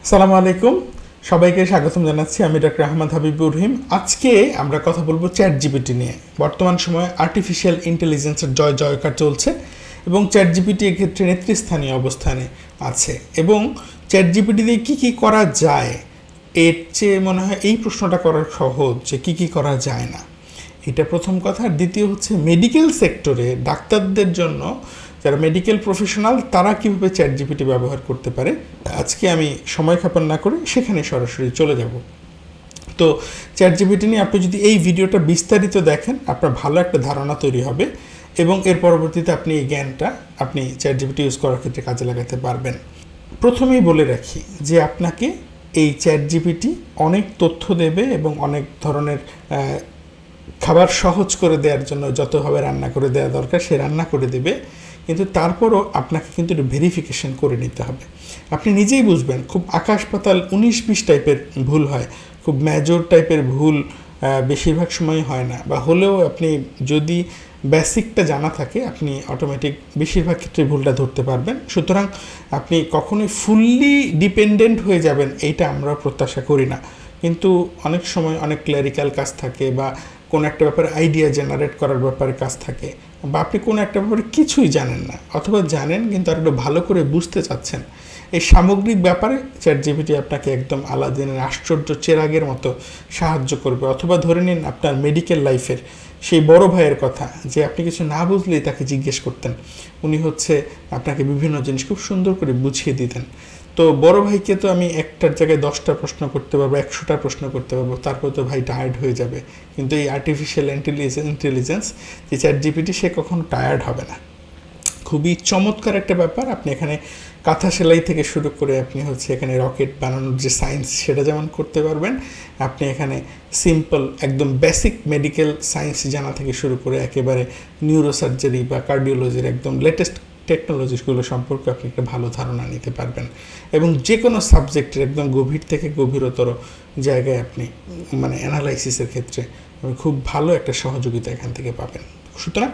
আসসালামু আলাইকুম, সবাইকে স্বাগতম জানাচ্ছি। আমি ডক্টর আহমদ হাবিবুর রহিম। আজকে আমরা কথা বলবো চ্যাট জিপিটি নিয়ে। বর্তমান সময়ে আর্টিফিশিয়াল ইন্টেলিজেন্সের জয় জয়কার চলছে এবং চ্যাট জিপিটি এক্ষেত্রে নেতৃস্থানীয় অবস্থানে আছে। এবং চ্যাট জিপিটি দিয়ে কী কী করা যায়, এর চেয়ে মনে হয় এই প্রশ্নটা করা সহজ যে কী কী করা যায় না। এটা প্রথম কথা। আর দ্বিতীয় হচ্ছে মেডিকেল সেক্টরে ডাক্তারদের জন্য, যারা মেডিকেল প্রফেশনাল, তারা কীভাবে চ্যাট জিপিটি ব্যবহার করতে পারে। আজকে আমি সময় ক্ষেপণ না করে সেখানে সরাসরি চলে যাব। তো চ্যাট জিপিটি নিয়ে আপনি যদি এই ভিডিওটা বিস্তারিত দেখেন, আপনার ভালো একটা ধারণা তৈরি হবে এবং এর পরবর্তীতে আপনি এই জ্ঞানটা আপনি চ্যাট জিপিটি ইউজ করার ক্ষেত্রে কাজে লাগাতে পারবেন। প্রথমেই বলে রাখি যে আপনাকে এই চ্যাট জিপিটি অনেক তথ্য দেবে এবং অনেক ধরনের খাবার সহজ করে দেওয়ার জন্য যতভাবে রান্না করে দেওয়া দরকার সে রান্না করে দেবে, কিন্তু তারপরও আপনাকে কিন্তু একটু ভেরিফিকেশন করে নিতে হবে। আপনি নিজেই বুঝবেন খুব আকাশ পাতাল 19-20 টাইপের ভুল হয়, খুব মেজর টাইপের ভুল বেশিরভাগ সময় হয় না, বা হলেও আপনি যদি বেসিকটা জানা থাকে আপনি অটোমেটিক বেশিরভাগ ক্ষেত্রে ভুলটা ধরতে পারবেন। সুতরাং আপনি কখনোই ফুললি ডিপেন্ডেন্ট হয়ে যাবেন এইটা আমরা প্রত্যাশা করি না, কিন্তু অনেক সময় অনেক ক্লারিক্যাল কাজ থাকে বা কোনো একটা ব্যাপারে আইডিয়া জেনারেট করার ব্যাপারে কাজ থাকে, বা আপনি কোনো একটা ব্যাপারে কিছুই জানেন না অথবা জানেন কিন্তু আর একটু ভালো করে বুঝতে চাচ্ছেন। এই সামগ্রিক ব্যাপারে চ্যাট জিপিটি আপনাকে একদম আলাদিনের আশ্চর্য চেরাগের মতো সাহায্য করবে। অথবা ধরে নিন আপনার মেডিকেল লাইফের সেই বড় ভাইয়ের কথা, যে আপনি কিছু না বুঝলেই তাকে জিজ্ঞেস করতেন, উনি আপনাকে বিভিন্ন জিনিস খুব সুন্দর করে বুঝিয়ে দিতেন। তো বড় ভাইকে তো আমি একটার জায়গায় 10টা প্রশ্ন করতে পারবো, 100টা প্রশ্ন করতে পারবো, তারপর তো ভাই টায়ার্ড হয়ে যাবে। কিন্তু এই আর্টিফিশিয়াল ইন্টেলিজেন্স যে চ্যাট জিপিটি, সে কখনো টায়ার্ড হবে না। খুবই চমৎকার একটা ব্যাপার। আপনি এখানে কাঁথা সেলাই থেকে শুরু করে আপনি এখানে রকেট বানানোর যে সায়েন্স সেটা যেমন করতে পারবেন, আপনি এখানে সিম্পল একদম বেসিক মেডিকেল সায়েন্স জানা থেকে শুরু করে একেবারে নিউরোসার্জারি বা কার্ডিওলজির একদম লেটেস্ট টেকনোলজিগুলো সম্পর্কে আপনি একটা ভালো ধারণা নিতে পারবেন। এবং যে কোনো সাবজেক্টের একদম গভীর থেকে গভীরতর জায়গায় আপনি অ্যানালাইসিসের ক্ষেত্রে খুব ভালো একটা সহযোগিতা এখান থেকে পাবেন। সুতরাং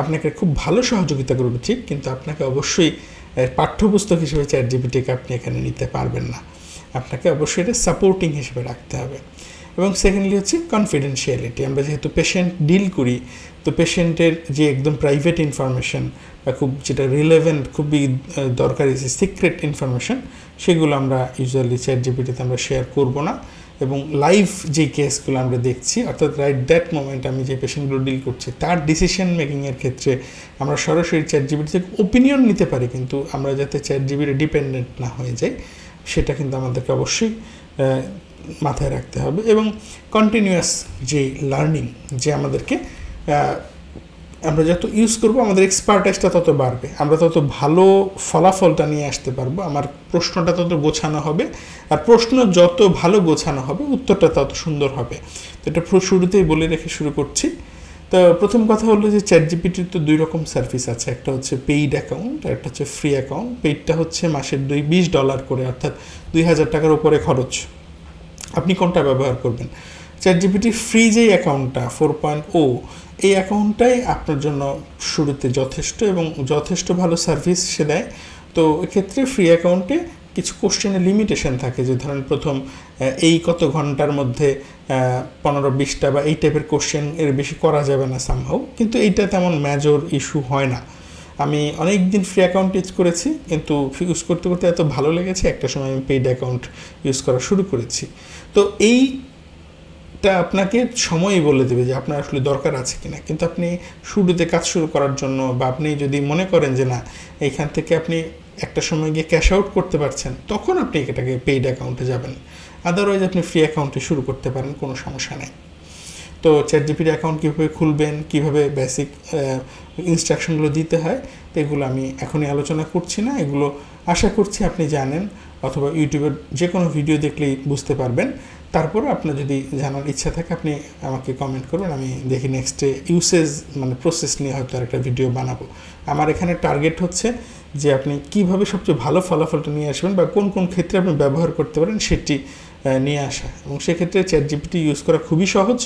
আপনাকে খুব ভালো সহযোগিতা করবে ঠিক, কিন্তু আপনাকে অবশ্যই পাঠ্যপুস্তক হিসেবে চ্যাট জিপিটিকে আপনি এখানে নিতে পারবেন না। আপনাকে অবশ্যই এটা সাপোর্টিং হিসেবে রাখতে হবে। এবং সেকেন্ডলি কনফিডেন্সিয়ালিটি। আমরা যেহেতু পেশেন্ট ডিল করি, তো পেশেন্টের যে একদম প্রাইভেট ইনফরমেশন বা খুব যেটা রিলেভেন্ট, খুবই দরকারি যে সিক্রেট ইনফরমেশন, সেগুলো আমরা ইউজুয়ালি চ্যাট জিপিটিতে আমরা শেয়ার করব না। এবং লাইভ যে কেসগুলো আমরা দেখছি, অর্থাৎ রাইট দ্যাট মোমেন্ট আমি যে পেশেন্টগুলো ডিল করছি তার ডিসিশন মেকিংয়ের ক্ষেত্রে আমরা সরাসরি চ্যাট জিপিটি থেকে ওপিনিয়ন নিতে পারি, কিন্তু আমরা যাতে চ্যাট জিপিটি ডিপেন্ডেন্ট না হয়ে যাই সেটা কিন্তু আমাদেরকে অবশ্যই মাথায় রাখতে হবে। এবং কন্টিনিউয়াস যে লার্নিং, যে আমাদেরকে আমরা যত ইউজ করব আমাদের এক্সপার্টাইজটা তত বাড়বে, আমরা তত ভালো ফলাফলটা নিয়ে আসতে পারবো, আমার প্রশ্নটা তত গোছানো হবে, আর প্রশ্ন যত ভালো গোছানো হবে উত্তরটা তত সুন্দর হবে। তো এটা শুরুতেই বলে রেখে শুরু করছি। তো প্রথম কথা হলো যে চ্যাট জিপিটির তো 2 রকম সার্ভিস আছে, একটা হচ্ছে পেইড অ্যাকাউন্ট আর একটা হচ্ছে ফ্রি অ্যাকাউন্ট। পেইডটা হচ্ছে মাসের $20 করে, অর্থাৎ 2000 টাকার উপরে খরচ। আপনি কোনটা ব্যবহার করবেন? চ্যাট জিপিটি ফ্রি যেই অ্যাকাউন্টটা 4.0, এই অ্যাকাউন্টটাই আপনার জন্য শুরুতে যথেষ্ট এবং যথেষ্ট ভালো সার্ভিস সে দেয়। তো এক্ষেত্রে ফ্রি অ্যাকাউন্টে কিছু কোশ্চেনের লিমিটেশন থাকে, যে ধরেন প্রথম এই কত ঘন্টার মধ্যে 15-20টা বা এই টাইপের কোশ্চেন এর বেশি করা যাবে না সামহাউ, কিন্তু এইটা তেমন মেজর ইস্যু হয় না। আমি অনেক দিন ফ্রি অ্যাকাউন্ট ইউজ করেছি, কিন্তু ইউজ করতে করতে এত ভালো লেগেছে একটা সময় আমি পেইড অ্যাকাউন্ট ইউজ করা শুরু করেছি। তো এইটা আপনাকে সময়ই বলে দেবে যে আপনার আসলে দরকার আছে কিনা। কিন্তু আপনি শুরুতে কাজ শুরু করার জন্য, বা আপনি যদি মনে করেন যে না এইখান থেকে আপনি একটা সময় গিয়ে ক্যাশ আউট করতে পারছেন, তখন আপনি এটাকে পেইড অ্যাকাউন্টে যাবেন। আদারওয়াইজ আপনি ফ্রি অ্যাকাউন্টে শুরু করতে পারেন, কোনো সমস্যা নেই। তো চ্যাট জিপিটি অ্যাকাউন্ট কীভাবে খুলবেন, কীভাবে বেসিক ইনস্ট্রাকশনগুলো দিতে হয়, তো এগুলো আমি এখনই আলোচনা করছি না। এগুলো আশা করছি আপনি জানেন, অথবা ইউটিউবের যে কোনো ভিডিও দেখলেই বুঝতে পারবেন। তারপরে আপনার যদি জানার ইচ্ছা থাকে আপনি আমাকে কমেন্ট করবেন, আমি দেখি নেক্সটে ইউসেজ প্রসেস নিয়ে হয়তো আরেকটা ভিডিও বানাবো। আমার এখানে টার্গেট হচ্ছে যে আপনি কীভাবে সবচেয়ে ভালো ফলাফলটা নিয়ে আসবেন বা কোন কোন ক্ষেত্রে আপনি ব্যবহার করতে পারেন সেটি নিয়ে আসা। এবং সেক্ষেত্রে চ্যাট জিপিটি ইউজ করা খুবই সহজ।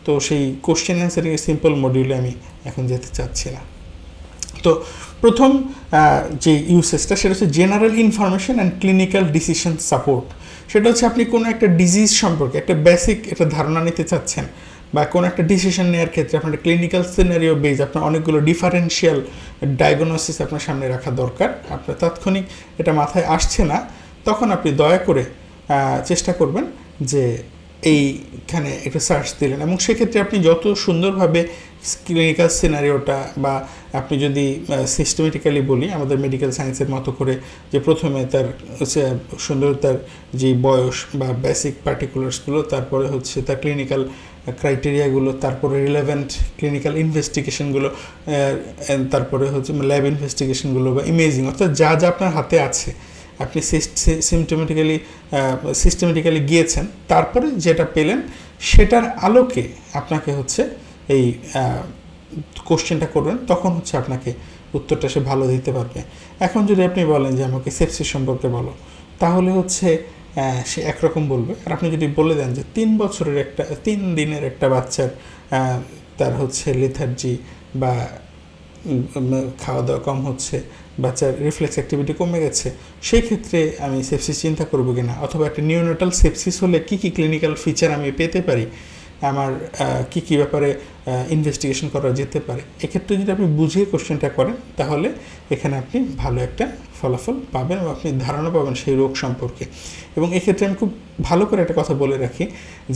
তো সেই কোশ্চেন অ্যান্সারিং সিম্পল মডিউলে আমি এখন যেতে চাচ্ছি না। তো প্রথম যে ইউসেজটা সেটা হচ্ছে general information and clinical decision support. সেটা হচ্ছে আপনি কোনো একটা ডিজিজ সম্পর্কে একটা বেসিক একটা ধারণা নিতে চাচ্ছেন, বা কোনো একটা ডিসিশন নেওয়ার ক্ষেত্রে আপনার ক্লিনিক্যাল সিনারিও বেজ আপনার অনেকগুলো ডিফারেন্সিয়াল ডায়াগনোসিস আপনার সামনে রাখা দরকার। আপনার তাৎক্ষণিক এটা মাথায় আসছে না, তখন আপনি দয়া করে চেষ্টা করবেন যে এইখানে একটু সার্চ দিলেন, এবং সেক্ষেত্রে আপনি যত সুন্দরভাবে ক্লিনিক্যাল সিনারিওটা, বা আপনি যদি সিস্টেমেটিক্যালি বলি আমাদের মেডিকেল সায়েন্সের মতো করে, যে প্রথমে তার সুন্দর তার যে বয়স বা বেসিক পার্টিকুলার্সগুলো, তারপরে হচ্ছে তার ক্লিনিক্যাল ক্রাইটেরিয়াগুলো, তারপরে রিলেভেন্ট ক্লিনিক্যাল ইনভেস্টিগেশনগুলো, তারপরে হচ্ছে ল্যাব ইনভেস্টিগেশনগুলো বা ইমেজিং, অর্থাৎ যা যা আপনার হাতে আছে আপনি সিস্টেমেটিক্যালি গিয়েছেন, তারপরে যেটা পেলেন সেটার আলোকে আপনাকে হচ্ছে এই কোশ্চেনটা করবেন, তখন হচ্ছে আপনাকে উত্তরটা সে ভালো দিতে পারবে। এখন যদি আপনি বলেন যে আমাকে সেপসিস সম্পর্কে বলো, তাহলে হচ্ছে সে একরকম বলবে। আর আপনি যদি বলে দেন যে 3 দিনের একটা বাচ্চার তার হচ্ছে লেথার্জি বা খাওয়া দাওয়া কম হচ্ছে, বাচ্চার রিফ্লেক্স অ্যাক্টিভিটি কমে গেছে, সেই ক্ষেত্রে আমি সেপসিস চিন্তা করবো কিনা, অথবা একটা নিওনেটাল সেপসিস হলে কী কী ক্লিনিক্যাল ফিচার আমি পেতে পারি, আমার কী কী ব্যাপারে ইনভেস্টিগেশন করা যেতে পারে। এক্ষেত্রে যদি আপনি বুঝিয়ে কোশ্চেনটা করেন, তাহলে এখানে আপনি ভালো একটা ফলাফল পাবেন এবং আপনি ধারণা পাবেন সেই রোগ সম্পর্কে। এবং এক্ষেত্রে আমি খুব ভালো করে একটা কথা বলে রাখি,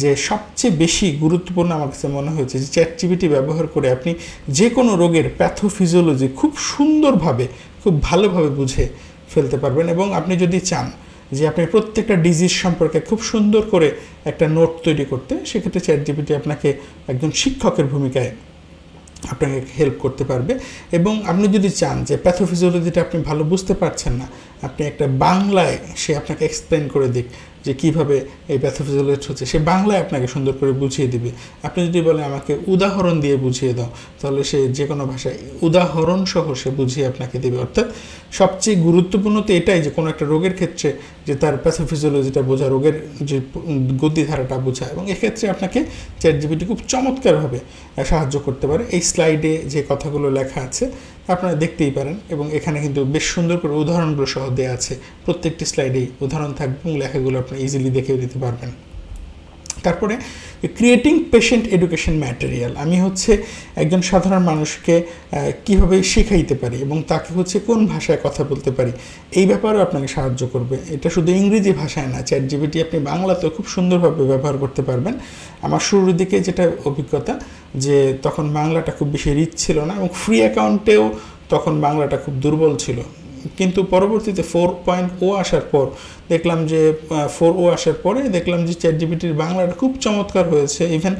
যে সবচেয়ে বেশি গুরুত্বপূর্ণ আমার কাছে মনে হয়েছে যে চ্যাটজিপিটি ব্যবহার করে আপনি যে কোনো রোগের প্যাথোফিজিওলজি খুব সুন্দরভাবে, খুব ভালোভাবে বুঝে ফেলতে পারবেন। এবং আপনি যদি চান যে আপনি প্রত্যেকটা ডিজিজ সম্পর্কে খুব সুন্দর করে একটা নোট তৈরি করতে, সেক্ষেত্রে চ্যাটজিপিটি আপনাকে একজন শিক্ষকের ভূমিকায় আপনাকে হেল্প করতে পারবে। এবং আপনি যদি চান যে প্যাথোফিজিওলজিটা আপনি ভালো বুঝতে পারছেন না, আপনি একটা বাংলায় সে আপনাকে এক্সপ্লেন করে দিক যে কীভাবে এই প্যাথোফিজিওলজি হচ্ছে, সে বাংলায় আপনাকে সুন্দর করে বুঝিয়ে দিবে। আপনি যদি বলেন আমাকে উদাহরণ দিয়ে বুঝিয়ে দাও, তাহলে সে যে কোনো ভাষায় উদাহরণ সহ সে বুঝিয়ে আপনাকে দেবে। অর্থাৎ সবচেয়ে গুরুত্বপূর্ণ তো এটাই যে কোনো একটা রোগের ক্ষেত্রে যে তার প্যাথোফিজিওলজিটা বোঝা, রোগের যে গতিধারাটা বোঝা, এবং এক্ষেত্রে আপনাকে চ্যাটজিপিটি খুব চমৎকারভাবে সাহায্য করতে পারে। এই স্লাইডে যে কথাগুলো লেখা আছে আপনারা দেখতেই পারেন, এবং এখানে কিন্তু বেশ সুন্দর করে উদাহরণগুলো সহ দেওয়া আছে। প্রত্যেকটি স্লাইডেই উদাহরণ থাকবে এবং লেখাগুলো আপনি ইজিলি দেখেও দিতে পারবেন। তারপরে ক্রিয়েটিং পেশেন্ট এডুকেশন ম্যাটেরিয়াল, আমি হচ্ছে একজন সাধারণ মানুষকে কীভাবে শেখাইতে পারি এবং তাকে হচ্ছে কোন ভাষায় কথা বলতে পারি, এই ব্যাপারেও আপনাকে সাহায্য করবে। এটা শুধু ইংরেজি ভাষায় না, চ্যাটজিপিটি আপনি বাংলাতেও খুব সুন্দরভাবে ব্যবহার করতে পারবেন। আমার শুরুর দিকে যেটা অভিজ্ঞতা, যে তখন বাংলাটা খুব বেশি রিচ ছিল না, এবং ফ্রি অ্যাকাউন্টেও তখন বাংলাটা খুব দুর্বল ছিল। কিন্তু পরবর্তীতে 4.0 আসার পর দেখলাম যে 4.0 আসার পরে দেখলাম যে চ্যাটজিপিটির বাংলাটা খুব চমৎকার হয়েছে। ইভেন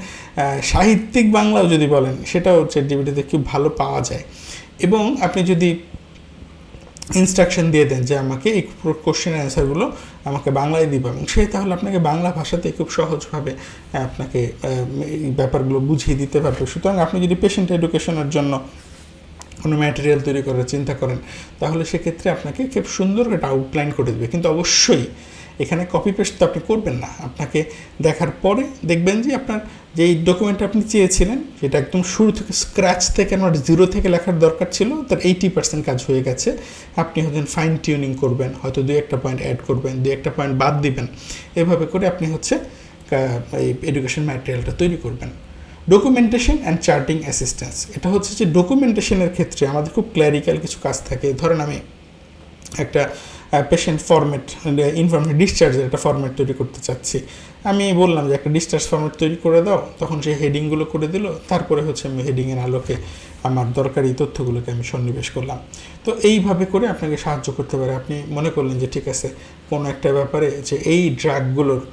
সাহিত্যিক বাংলাও যদি বলেন, সেটাও চ্যাটজিপিটিতে খুব ভালো পাওয়া যায়। এবং আপনি যদি ইনস্ট্রাকশন দিয়ে দেন যে আমাকে এই কোশ্চেনের অ্যান্সারগুলো আমাকে বাংলায় দিবে, এবং সে তাহলে আপনাকে বাংলা ভাষাতে খুব সহজভাবে আপনাকে এই ব্যাপারগুলো বুঝিয়ে দিতে পারবে। সুতরাং আপনি যদি পেশেন্ট এডুকেশনের জন্য কোনো ম্যাটেরিয়াল তৈরি করার চিন্তা করেন, তাহলে সেক্ষেত্রে আপনাকে খুব সুন্দর একটা আউটলাইন করে দেবে। কিন্তু অবশ্যই এখানে কপি পেস্ট তো আপনি করবেন না, আপনাকে দেখার পরে দেখবেন যে আপনার যেই ডকুমেন্ট আপনি চেয়েছিলেন সেটা একদম শুরু থেকে স্ক্র্যাচ থেকে আমার 0 থেকে লেখার দরকার ছিল, তার 80% কাজ হয়ে গেছে। আপনি হচ্ছেন ফাইন টিউনিং করবেন, হয়তো 2-1টা পয়েন্ট অ্যাড করবেন, 2-1টা পয়েন্ট বাদ দিবেন, এভাবে করে আপনি হচ্ছে এই এডুকেশন ম্যাটেরিয়ালটা তৈরি করবেন। ডকুমেন্টেশন অ্যান্ড চার্টিং অ্যাসিস্ট্যান্স, এটা হচ্ছে যে ডকুমেন্টেশনের ক্ষেত্রে আমাদের খুব ক্ল্যারিক্যাল কিছু কাজ থাকে। ধরেন আমি একটা পেশেন্ট ফরম্যাট, ইনফরমেশন ডিসচার্জের একটা ফরম্যাট তৈরি করতে চাচ্ছি, আমি বললাম যে একটা ডিসচার্জ ফরম্যাট তৈরি করে দাও, তখন সে হেডিংগুলো করে দিল, তারপরে হচ্ছে আমি হেডিংয়ের আলোকে আমার দরকারি তথ্যগুলোকে আমি সন্নিবেশ করলাম। তো এইভাবে করে আপনাকে সাহায্য করতে পারে। আপনি মনে করলেন যে ঠিক আছে কোনো একটা ব্যাপারে যে এই ড্রাগগুলোর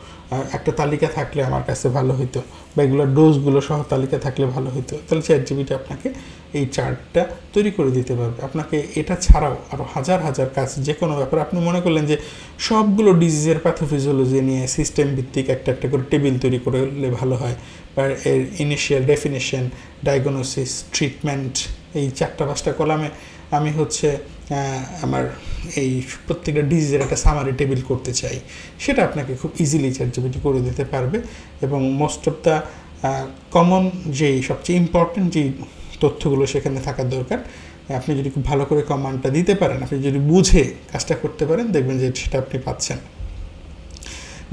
একটা তালিকা থাকলে আমার কাছে ভালো হতো, বা এগুলোর ডোজগুলো সহ তালিকা থাকলে ভালো হতো, তাহলে চ্যাটজিপিটি আপনাকে এই চার্টটা তৈরি করে দিতে পারবে। আপনাকে এটা ছাড়াও আরও হাজার হাজার কাজ, যে কোনো ব্যাপারে আপনি মনে করলেন যে সবগুলো ডিজিজের প্যাথোফিজিওলজি নিয়ে সিস্টেম ভিত্তিক একটা একটা করে টেবিল তৈরি করলে ভালো হয়, বা এর ইনিশিয়াল ডেফিনেশন, ডায়াগনোসিস, ট্রিটমেন্ট, এই 4-5টা কলামে আমি হচ্ছে আমার এই প্রত্যেকটা ডিজিজের একটা সামারি টেবিল করতে চাই, সেটা আপনাকে খুব ইজিলি চ্যাটজিপিটি করে দিতে পারবে। এবং মোস্ট অফ দ্য কমন যেই সবচেয়ে ইম্পর্টেন্ট যেই তথ্যগুলো সেখানে থাকার দরকার, আপনি যদি খুব ভালো করে কমান্ডটা দিতে পারেন, আপনি যদি বুঝে কাজটা করতে পারেন, দেখবেন যে সেটা আপনি পাচ্ছেন।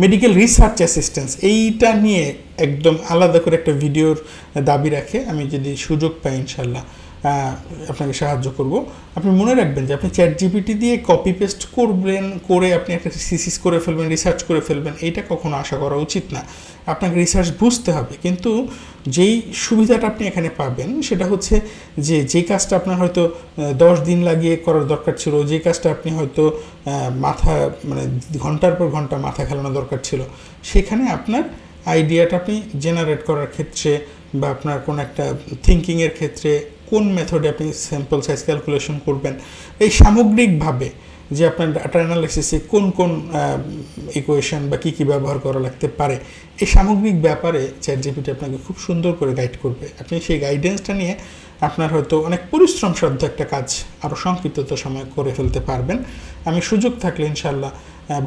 মেডিকেল রিসার্চ অ্যাসিস্ট্যান্স, এইটা নিয়ে একদম আলাদা করে একটা ভিডিওর দাবি রাখে। আমি যদি সুযোগ পাই ইনশাল্লাহ আপনাকে সাহায্য করব। আপনি মনে রাখবেন যে আপনি চ্যাট জিপিটি দিয়ে কপি পেস্ট করবেন, করে আপনি একটা থিসিস করে ফেলবেন, রিসার্চ করে ফেলবেন, এইটা কখনো আশা করা উচিত না। আপনাকে রিসার্চ বুঝতে হবে, কিন্তু যেই সুবিধাটা আপনি এখানে পাবেন সেটা হচ্ছে যে যেই কাজটা আপনার হয়তো 10 দিন লাগিয়ে করার দরকার ছিল, যে কাজটা আপনি হয়তো মাথা মানে ঘন্টার পর ঘন্টা মাথা খেলানো দরকার ছিল, সেখানে আপনার আইডিয়াটা আপনি জেনারেট করার ক্ষেত্রে বা আপনার কোন একটা থিঙ্কিংয়ের ক্ষেত্রে কোন মেথডে আপনি স্যাম্পল সাইজ ক্যালকুলেশন করবেন, এই সামগ্রিকভাবে যে আপনার ডাটা অ্যানালাইসিসে কোন কোন ইকুয়েশন বা কী ব্যবহার করা লাগতে পারে, এই সামগ্রিক ব্যাপারে চ্যাট জিপিটি আপনাকে খুব সুন্দর করে গাইড করবে। আপনি সেই গাইডেন্সটা নিয়ে আপনার হয়তো অনেক পরিশ্রম সাধ্য একটা কাজ আরও সংক্ষিপ্ত সময় করে ফেলতে পারবেন। আমি সুযোগ থাকলে ইনশাল্লাহ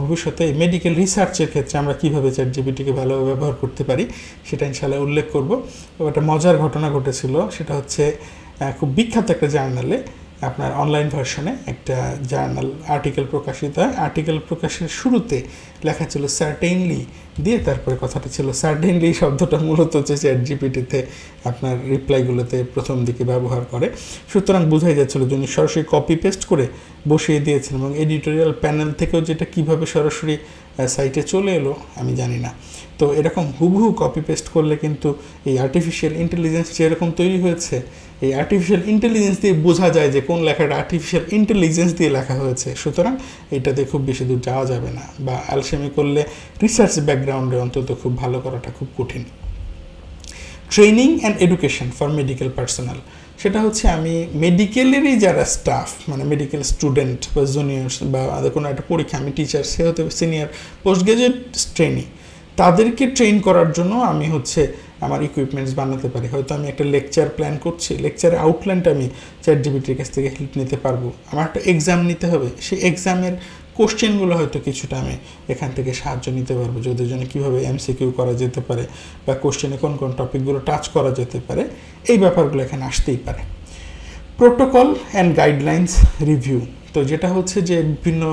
ভবিষ্যতে মেডিকেল রিসার্চের ক্ষেত্রে আমরা কীভাবে চ্যাট জিপিটিকে ভালোভাবে ব্যবহার করতে পারি সেটা ইনশাল্লাহ উল্লেখ করব। একটা মজার ঘটনা ঘটেছিল, সেটা হচ্ছে খুব বিখ্যাত একটা জার্নালে আপনার অনলাইন ভার্সনে একটা জার্নাল আর্টিকেল প্রকাশিত হয়। আর্টিকেল প্রকাশের শুরুতে লেখা ছিল সার্টেইনলি দিয়ে, তারপরে কথাটা ছিল সার্টেইনলি শব্দটা মূলত হচ্ছে চ্যাট জিপিটিতে আপনার রিপ্লাইগুলোতে প্রথম দিকে ব্যবহার করে। সুতরাং বোঝাই যাচ্ছিল যে উনি সরাসরি কপি পেস্ট করে বসিয়ে দিয়েছেন, এবং এডিটোরিয়াল প্যানেল থেকেও যেটা কীভাবে সরাসরি সাইটে চলে এলো আমি জানি না। তো এরকম হুবহু কপি পেস্ট করলে কিন্তু এই আর্টিফিশিয়াল ইন্টেলিজেন্স যেরকম তৈরি হয়েছে, এই আর্টিফিশিয়াল ইন্টেলিজেন্স দিয়ে বোঝা যায় যে কোন লেখাটা আর্টিফিশিয়াল ইন্টেলিজেন্স দিয়ে লেখা হয়েছে। সুতরাং এইটাতে খুব বেশি দূর যাওয়া যাবে না, বা আলসেমি করলে রিসার্চ ব্যাকগ্রাউন্ডে অন্তত খুব ভালো করাটা খুব কঠিন। Training and education for medical personal, সেটা হচ্ছে আমি মেডিকেলেরই যারা স্টাফ মানে মেডিকেল স্টুডেন্ট বা জুনিয়র্স বা কোনো একটা পরীক্ষা, আমি টিচার, সে হতে সিনিয়র পোস্ট গ্রাজুয়েট ট্রেনি, তাদেরকে ট্রেন করার জন্য আমি হচ্ছে আমার ইকুইপমেন্টস বানাতে পারি। হয়তো আমি একটা লেকচার প্ল্যান করছি, লেকচারের আউটলাইনটা আমি চ্যাট জিপিটির কাছ থেকে হেল্প নিতে পারবো। আমার একটা এক্সাম নিতে হবে, সেই এক্সামের কোশ্চেনগুলো হয়তো কিছুটা আমি এখান থেকে সাহায্য নিতে পারবো, যে ওদের জন্য কীভাবে এমসিকিউ করা যেতে পারে বা কোশ্চেনে কোন কোন টপিকগুলো টাচ করা যেতে পারে, এই ব্যাপারগুলো এখানে আসতেই পারে। প্রোটোকল অ্যান্ড গাইডলাইন্স রিভিউ, তো যেটা হচ্ছে যে বিভিন্ন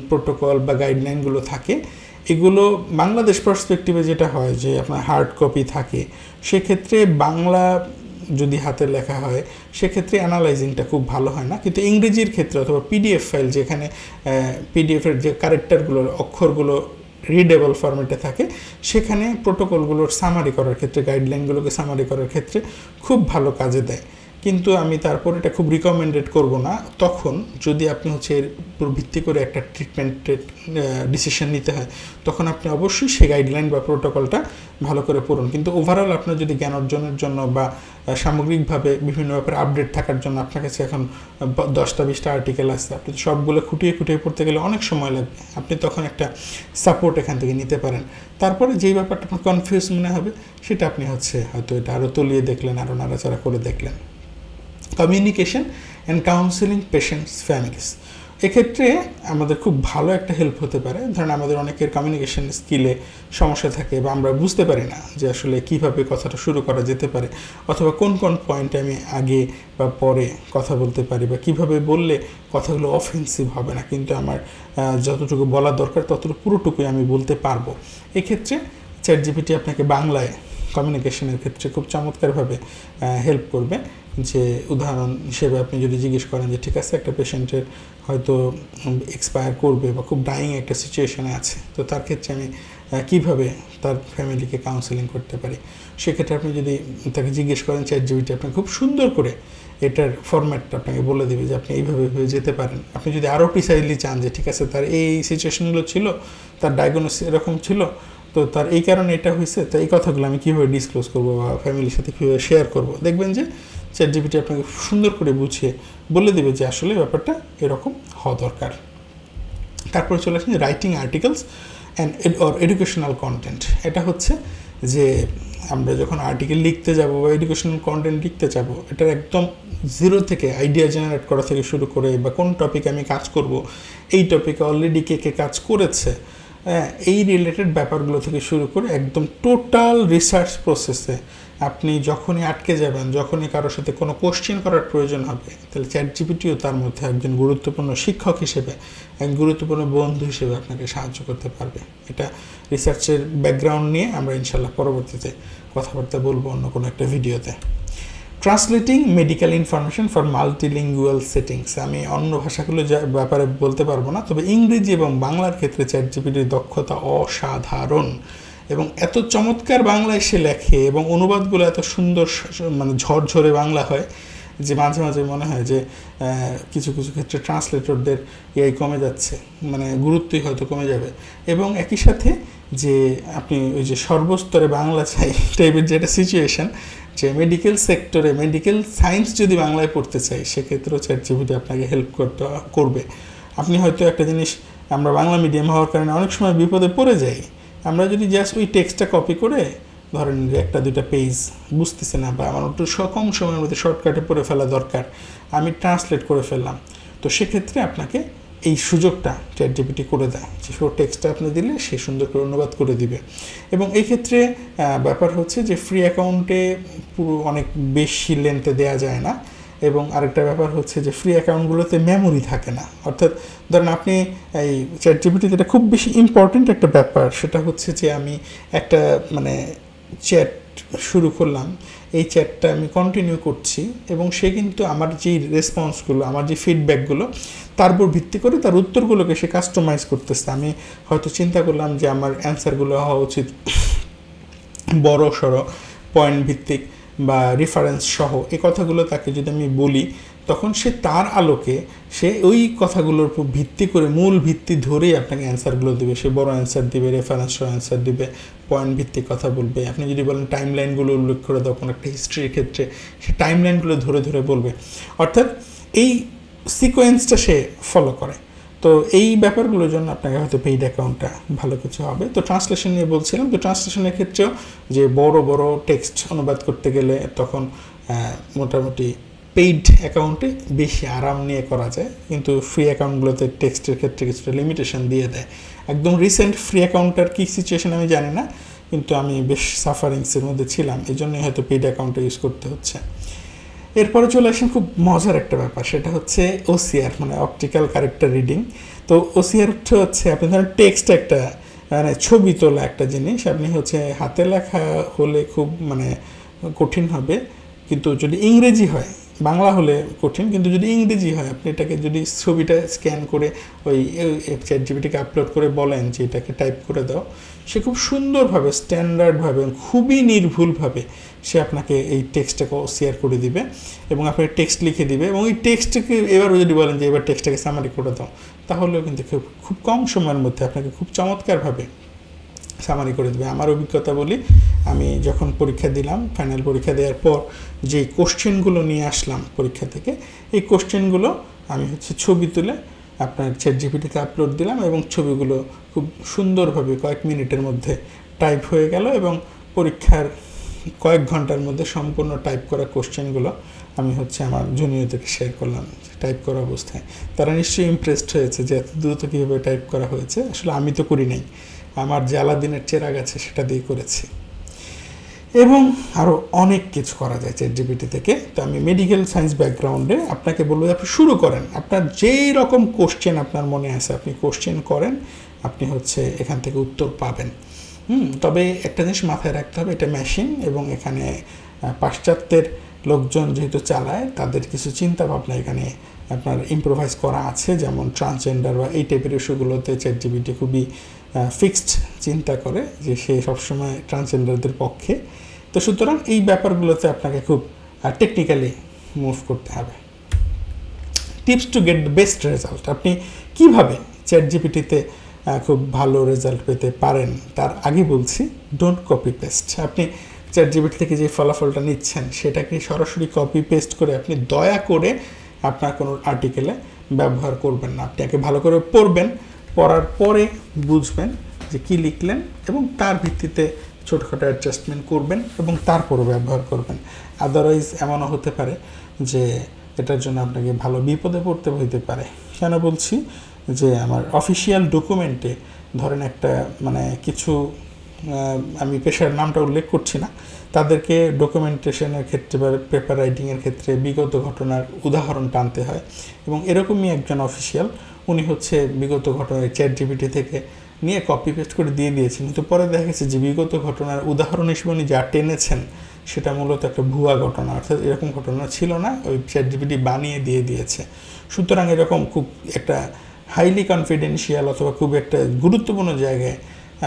প্রোটোকল বা গাইডলাইনগুলো থাকে, এগুলো বাংলাদেশ পার্সপেক্টিভে যেটা হয় যে আপনার হার্ড কপি থাকে, সেক্ষেত্রে বাংলা যদি হাতের লেখা হয় সেক্ষেত্রে অ্যানালাইজিংটা খুব ভালো হয় না, কিন্তু ইংরেজির ক্ষেত্রে অথবা পিডিএফ ফাইল যেখানে পিডিএফের যে ক্যারেক্টারগুলো অক্ষরগুলো রিডেবল ফরম্যাটে থাকে, সেখানে প্রোটোকলগুলোর সামারি করার ক্ষেত্রে, গাইডলাইনগুলোকে সামারি করার ক্ষেত্রে খুব ভালো কাজে দেয়। কিন্তু আমি তারপর এটা খুব রিকমেন্ডেড করব না তখন যদি আপনি হচ্ছে এর উপর ভিত্তি করে একটা ট্রিটমেন্টের ডিসিশন নিতে হয়, তখন আপনি অবশ্যই সেই গাইডলাইন বা প্রোটোকলটা ভালো করে পড়ুন। কিন্তু ওভারঅল আপনার যদি জ্ঞান অর্জনের জন্য বা সামগ্রিকভাবে বিভিন্ন ব্যাপারে আপডেট থাকার জন্য আপনার কাছে এখন 10টা-20টা আর্টিকেল আছে, আপনি সবগুলো খুঁটিয়ে খুঁটিয়ে পড়তে গেলে অনেক সময় লাগবে। আপনি তখন একটা সাপোর্ট এখান থেকে নিতে পারেন। তারপরে যেই ব্যাপারটা আপনার কনফিউজ মনে হবে সেটা আপনি হচ্ছে হয়তো এটা আরও তলিয়ে দেখলেন, আরও নাড়াচাড়া করে দেখলেন। Communication and counselling patients families, এক্ষেত্রে আমাদের খুব ভালো একটা হেল্প হতে পারে। ধরেন আমাদের অনেকের কমিউনিকেশন স্কিলে সমস্যা থাকে বা আমরা বুঝতে পারি না যে আসলে কীভাবে কথাটা শুরু করা যেতে পারে, অথবা কোন কোন পয়েন্টে আমি আগে বা পরে কথা বলতে পারি, বা কীভাবে বললে কথাগুলো অফেন্সিভ হবে না, কিন্তু আমার যতটুকু বলা দরকার ততটুকু পুরোটুকুই আমি বলতে পারবো। এক্ষেত্রে চ্যাট জিপিটি আপনাকে বাংলায় কমিউনিকেশনের ক্ষেত্রে খুব চমৎকারভাবে হেল্প করবে। যে উদাহরণ হিসেবে আপনি যদি জিজ্ঞেস করেন যে ঠিক আছে একটা পেশেন্টের হয়তো এক্সপায়ার করবে বা খুব ডাইং একটা সিচুয়েশনে আছে, তো তার ক্ষেত্রে আমি কীভাবে তার ফ্যামিলিকে কাউন্সেলিং করতে পারি, সেক্ষেত্রে আপনি যদি তাকে জিজ্ঞেস করেন চ্যাট জিপিটি আপনাকে খুব সুন্দর করে এটার ফরম্যাটটা আপনাকে বলে দেবে যে আপনি এইভাবে যেতে পারেন। আপনি যদি আরও প্রিসাইজলি চান যে ঠিক আছে তার এই সিচুয়েশনগুলো ছিল, তার ডায়াগনোসিস এরকম ছিল, তো তার এই কারণে এটা হয়েছে, তো এই কথাগুলো আমি কীভাবে ডিসক্লোজ করবো বা ফ্যামিলির সাথে কীভাবে শেয়ার করবো, দেখবেন যে চ্যাট জিপিটি আপনাকে সুন্দর করে বুঝিয়ে বলে দেবে যে আসলে ব্যাপারটা এরকম হওয়া দরকার। তারপরে চলে আসেন writing articles and educational content. এটা হচ্ছে যে আমরা যখন আর্টিকেল লিখতে যাব বা এডুকেশনাল কন্টেন্ট লিখতে যাব, এটার একদম জিরো থেকে আইডিয়া জেনারেট করা থেকে শুরু করে বা কোন টপিকে আমি কাজ করব, এই টপিকে অলরেডি কে কে কাজ করেছে, এই রিলেটেড ব্যাপারগুলো থেকে শুরু করে একদম টোটাল রিসার্চ প্রসেসে আপনি যখনই আটকে যাবেন, যখনই কারোর সাথে কোনো কোশ্চেন করার প্রয়োজন হবে, তাহলে চ্যাট জিপিটিও তার মধ্যে একজন গুরুত্বপূর্ণ শিক্ষক হিসেবে, এক গুরুত্বপূর্ণ বন্ধু হিসেবে আপনাকে সাহায্য করতে পারবে। এটা রিসার্চের ব্যাকগ্রাউন্ড নিয়ে আমরা ইনশাল্লাহ পরবর্তীতে কথাবার্তা বলবো অন্য কোনো একটা ভিডিওতে। Translating medical information for multilingual settings, আমি অন্য ভাষাগুলো ব্যাপারে বলতে পারবো না, তবে ইংরেজি এবং বাংলার ক্ষেত্রে চ্যাট জিপিটির দক্ষতা অসাধারণ, এবং এত চমৎকার বাংলায় সে লেখে এবং অনুবাদগুলো এত সুন্দর, মানে ঝরঝরে বাংলা হয় যে মাঝে মাঝে মনে হয় যে কিছু কিছু ক্ষেত্রে ট্রান্সলেটরদের এই কমে যাচ্ছে, মানে গুরুত্বই হয়তো কমে যাবে। এবং একই সাথে যে আপনি ওই যে সর্বস্তরে বাংলা চাই টাইপের যেটা সিচুয়েশান, যে মেডিকেল সেক্টরে মেডিকেল সায়েন্স যদি বাংলায় পড়তে চাই, সেক্ষেত্রেও চ্যাট জিপিটি আপনাকে হেল্প করবে। আপনি হয়তো একটা জিনিস, আমরা বাংলা মিডিয়াম হওয়ার কারণে অনেক সময় বিপদে পড়ে যাই, আমরা যদি জাস্ট ওই টেক্সটটা কপি করে ধরেন যে একটা দুইটা পেজ বুঝতেছে না, বা আমার একটু কম সময়ের মধ্যে শর্টকাটে পড়ে ফেলা দরকার, আমি ট্রান্সলেট করে ফেললাম, তো সেক্ষেত্রে আপনাকে এই সুযোগটা চ্যাট জিপিটি করে দেয় যে সে টেক্সটটা আপনি দিলে সে সুন্দর করে অনুবাদ করে দিবে। এবং এই ক্ষেত্রে ব্যাপার হচ্ছে যে ফ্রি অ্যাকাউন্টে পুরো অনেক বেশি লেন্থে দেওয়া যায় না, এবং আরেকটা ব্যাপার হচ্ছে যে ফ্রি অ্যাকাউন্টগুলোতে মেমোরি থাকে না। অর্থাৎ ধরেন আপনি এই চ্যাট জিপিটি যেটা খুব বেশি ইম্পর্টেন্ট একটা ব্যাপার, সেটা হচ্ছে যে আমি একটা মানে চ্যাট শুরু করলাম, এই চ্যাটটা আমি কন্টিনিউ করছি, এবং সে কিন্তু আমার যে রেসপন্সগুলো, আমার যে ফিডব্যাকগুলো, তার উপর ভিত্তি করে তার উত্তরগুলোকে সে কাস্টমাইজ করতেছে। আমি হয়তো চিন্তা করলাম যে আমার অ্যান্সারগুলো হওয়া উচিত বড় সড়ো পয়েন্ট ভিত্তিক বা রেফারেন্স সহ, এই কথাগুলো তাকে যদি আমি বলি, তখন সে তার আলোকে সে ওই কথাগুলোর উপর ভিত্তি করে মূল ভিত্তি ধরেই আপনাকে অ্যান্সারগুলো দেবে। সে বড় অ্যান্সার দিবে, রেফারেন্স সহ অ্যান্সার দিবে, পয়েন্ট ভিত্তিক কথা বলবে। আপনি যদি বলেন টাইম লাইনগুলো উল্লেখ করে দাও কোনো একটা হিস্ট্রির ক্ষেত্রে, সে টাইম লাইনগুলো ধরে ধরে বলবে। অর্থাৎ এই সিকোয়েন্সটা সে ফলো করে। তো এই ব্যাপারগুলোর জন্য আপনাকে হয়তো পেইড অ্যাকাউন্টটা ভালো কিছু হবে। তো ট্রান্সলেশন নিয়ে বলছিলাম, তো ট্রান্সলেশনের ক্ষেত্রেও যে বড় বড় টেক্সট অনুবাদ করতে গেলে তখন মোটামুটি পেইড অ্যাকাউন্টে বেশি আরাম নিয়ে করা যায়, কিন্তু ফ্রি অ্যাকাউন্টগুলোতে টেক্সটের ক্ষেত্রে কিছুটা লিমিটেশন দিয়ে দেয়। একদম রিসেন্ট ফ্রি অ্যাকাউন্টটার কী সিচুয়েশন আমি জানি না, কিন্তু আমি বেশ সাফারিংসের মধ্যে ছিলাম, এই জন্যই হয়তো পেইড অ্যাকাউন্টটা ইউজ করতে হচ্ছে। এরপরে চলে আসেন খুব মজার একটা ব্যাপার, সেটা হচ্ছে ওসিআর, মানে অপটিক্যাল ক্যারেক্টার রিডিং। তো ওসিআর হচ্ছে আপনি ধরেন টেক্সট একটা মানে ছবি তোলা একটা জিনিস, আপনি হচ্ছে হাতে লেখা হলে খুব মানে কঠিন হবে, কিন্তু যদি ইংরেজি হয়, বাংলা হলে কঠিন, কিন্তু যদি ইংরেজি হয়, আপনি এটাকে যদি ছবিটা স্ক্যান করে ওই চ্যাট জিপিটিকে আপলোড করে বলেন যে এটাকে টাইপ করে দাও, সে খুব সুন্দরভাবে স্ট্যান্ডার্ডভাবে খুবই নির্ভুলভাবে সে আপনাকে এই টেক্সটটাকে শেয়ার করে দিবে, এবং আপনাকে টেক্সট লিখে দিবে, এবং এই টেক্সটটাকে এবারও যদি বলেন যে এবার টেক্সটটাকে সামারি করে দাও, তাহলেও কিন্তু খুব কম সময়ের মধ্যে আপনাকে খুব চমৎকারভাবে সামারি করে দেবে। আমার অভিজ্ঞতা বলি, আমি যখন পরীক্ষা দিলাম, ফাইনাল পরীক্ষা দেওয়ার পর যে কোশ্চেনগুলো নিয়ে আসলাম পরীক্ষা থেকে, এই কোশ্চেনগুলো আমি হচ্ছে ছবি তুলে আপনার চ্যাট জিপিটিতে আপলোড দিলাম, এবং ছবিগুলো খুব সুন্দরভাবে কয়েক মিনিটের মধ্যে টাইপ হয়ে গেল, এবং পরীক্ষার কয়েক ঘন্টার মধ্যে সম্পূর্ণ টাইপ করা কোশ্চেনগুলো আমি হচ্ছে আমার জুনিয়রদেরকে শেয়ার করলাম টাইপ করা অবস্থায়। তারা নিশ্চয়ই ইমপ্রেসড হয়েছে যে এত দ্রুত কীভাবে টাইপ করা হয়েছে। আসলে আমি তো করি নাই, আমার যে আলাদিনের চেরাগ আছে সেটা দিয়ে করেছি। এবং আরও অনেক কিছু করা যায় চ্যাট জিপিটি থেকে। তো আমি মেডিকেল সায়েন্স ব্যাকগ্রাউন্ডে আপনাকে বলবো আপনি শুরু করেন, আপনার যেই রকম কোশ্চেন আপনার মনে আছে আপনি কোশ্চেন করেন, আপনি হচ্ছে এখান থেকে উত্তর পাবেন। তবে একটা জিনিস মাথায় রাখতে হবে, এটা মেশিন, এবং এখানে পাশ্চাত্যের লোকজন যেহেতু চালায়, তাদের কিছু চিন্তা ভাবনা এখানে আপনার ইম্প্রোভাইজ করা আছে, যেমন ট্রান্সজেন্ডার বা এই টাইপের ইস্যুগুলোতে চ্যাট জিপিটি খুবই ফিক্সড চিন্তা করে যে সে সবসময় ট্রান্সজেন্ডারদের পক্ষে। তো সুতরাং এই ব্যাপারগুলোতে আপনাকে খুব টেকনিক্যালি মুভ করতে হবে। Tips to get the best result, আপনি কীভাবে চ্যাট জিপিটিতে খুব ভালো রেজাল্ট পেতে পারেন তার আগে বলছি, ডোন্ট কপি পেস্ট। আপনি চ্যাট জিপিটি থেকে যে ফলাফলটা নিচ্ছেন সেটাকে সরাসরি কপি পেস্ট করে আপনি দয়া করে আপনার কোনো আর্টিকেলে ব্যবহার করবেন না। আপনি একে ভালো করে পড়বেন, পড়ার পরে বুঝবেন যে কী লিখলেন, এবং তার ভিত্তিতে ছোটোখাটো অ্যাডজাস্টমেন্ট করবেন এবং তারপরও ব্যবহার করবেন। আদারওয়াইজ এমনও হতে পারে যে এটার জন্য আপনাকে ভালো বিপদে পড়তে হইতে পারে। কেন বলছি, যে আমার অফিসিয়াল ডকুমেন্টে ধরেন একটা মানে কিছু আমি পেশার নামটা উল্লেখ করছি না, তাদেরকে ডকুমেন্টেশনের ক্ষেত্রে বা পেপার রাইটিংয়ের ক্ষেত্রে বিগত ঘটনার উদাহরণ টানতে হয়। এবং এরকমই একজন অফিসিয়াল, উনি হচ্ছে বিগত ঘটনার ChatGPT থেকে নিয়ে কপি পেস্ট করে দিয়ে দিয়েছেন, কিন্তু পরে দেখা গেছে যে বিগত ঘটনার উদাহরণ হিসেবে উনি যা টেনেছেন সেটা মূলত একটা ভুয়া ঘটনা, অর্থাৎ এরকম ঘটনা ছিল না, ওই ChatGPT বানিয়ে দিয়ে দিয়েছে। সুতরাং এরকম খুব একটা হাইলি কনফিডেন্সিয়াল অথবা খুব একটা গুরুত্বপূর্ণ জায়গায়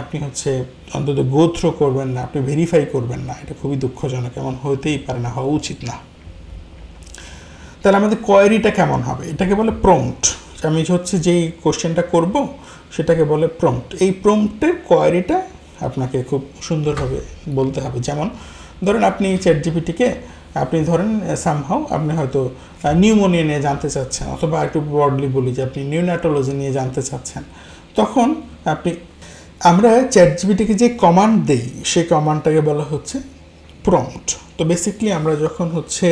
আপনি হচ্ছে অন্তত গো থ্রু করবেন না, আপনি ভেরিফাই করবেন না, এটা খুবই দুঃখজনক, এমন হতেই পারে না, হওয়া উচিত না। তাহলে আমাদের কোয়েরিটা কেমন হবে? এটাকে বলে প্রম্পট। আমি হচ্ছে যেই কোশ্চেনটা করব সেটাকে বলে প্রম্পট। এই প্রম্পটের কোয়েরিটা আপনাকে খুব সুন্দরভাবে বলতে হবে। যেমন ধরেন আপনি ChatGPT-কে আপনি ধরেন সামহাও আপনি হয়তো নিউমোনিয়া নিয়ে জানতে চাচ্ছেন, অথবা একটু ব্রডলি বলি যে আপনি নিউনাটোলজি নিয়ে জানতে চাচ্ছেন, তখন আমরা ChatGPT-কে যে কমান্ড দেই সেই কমান্ডটাকে বলা হচ্ছে প্রম্পট। তো বেসিক্যালি আমরা যখন হচ্ছে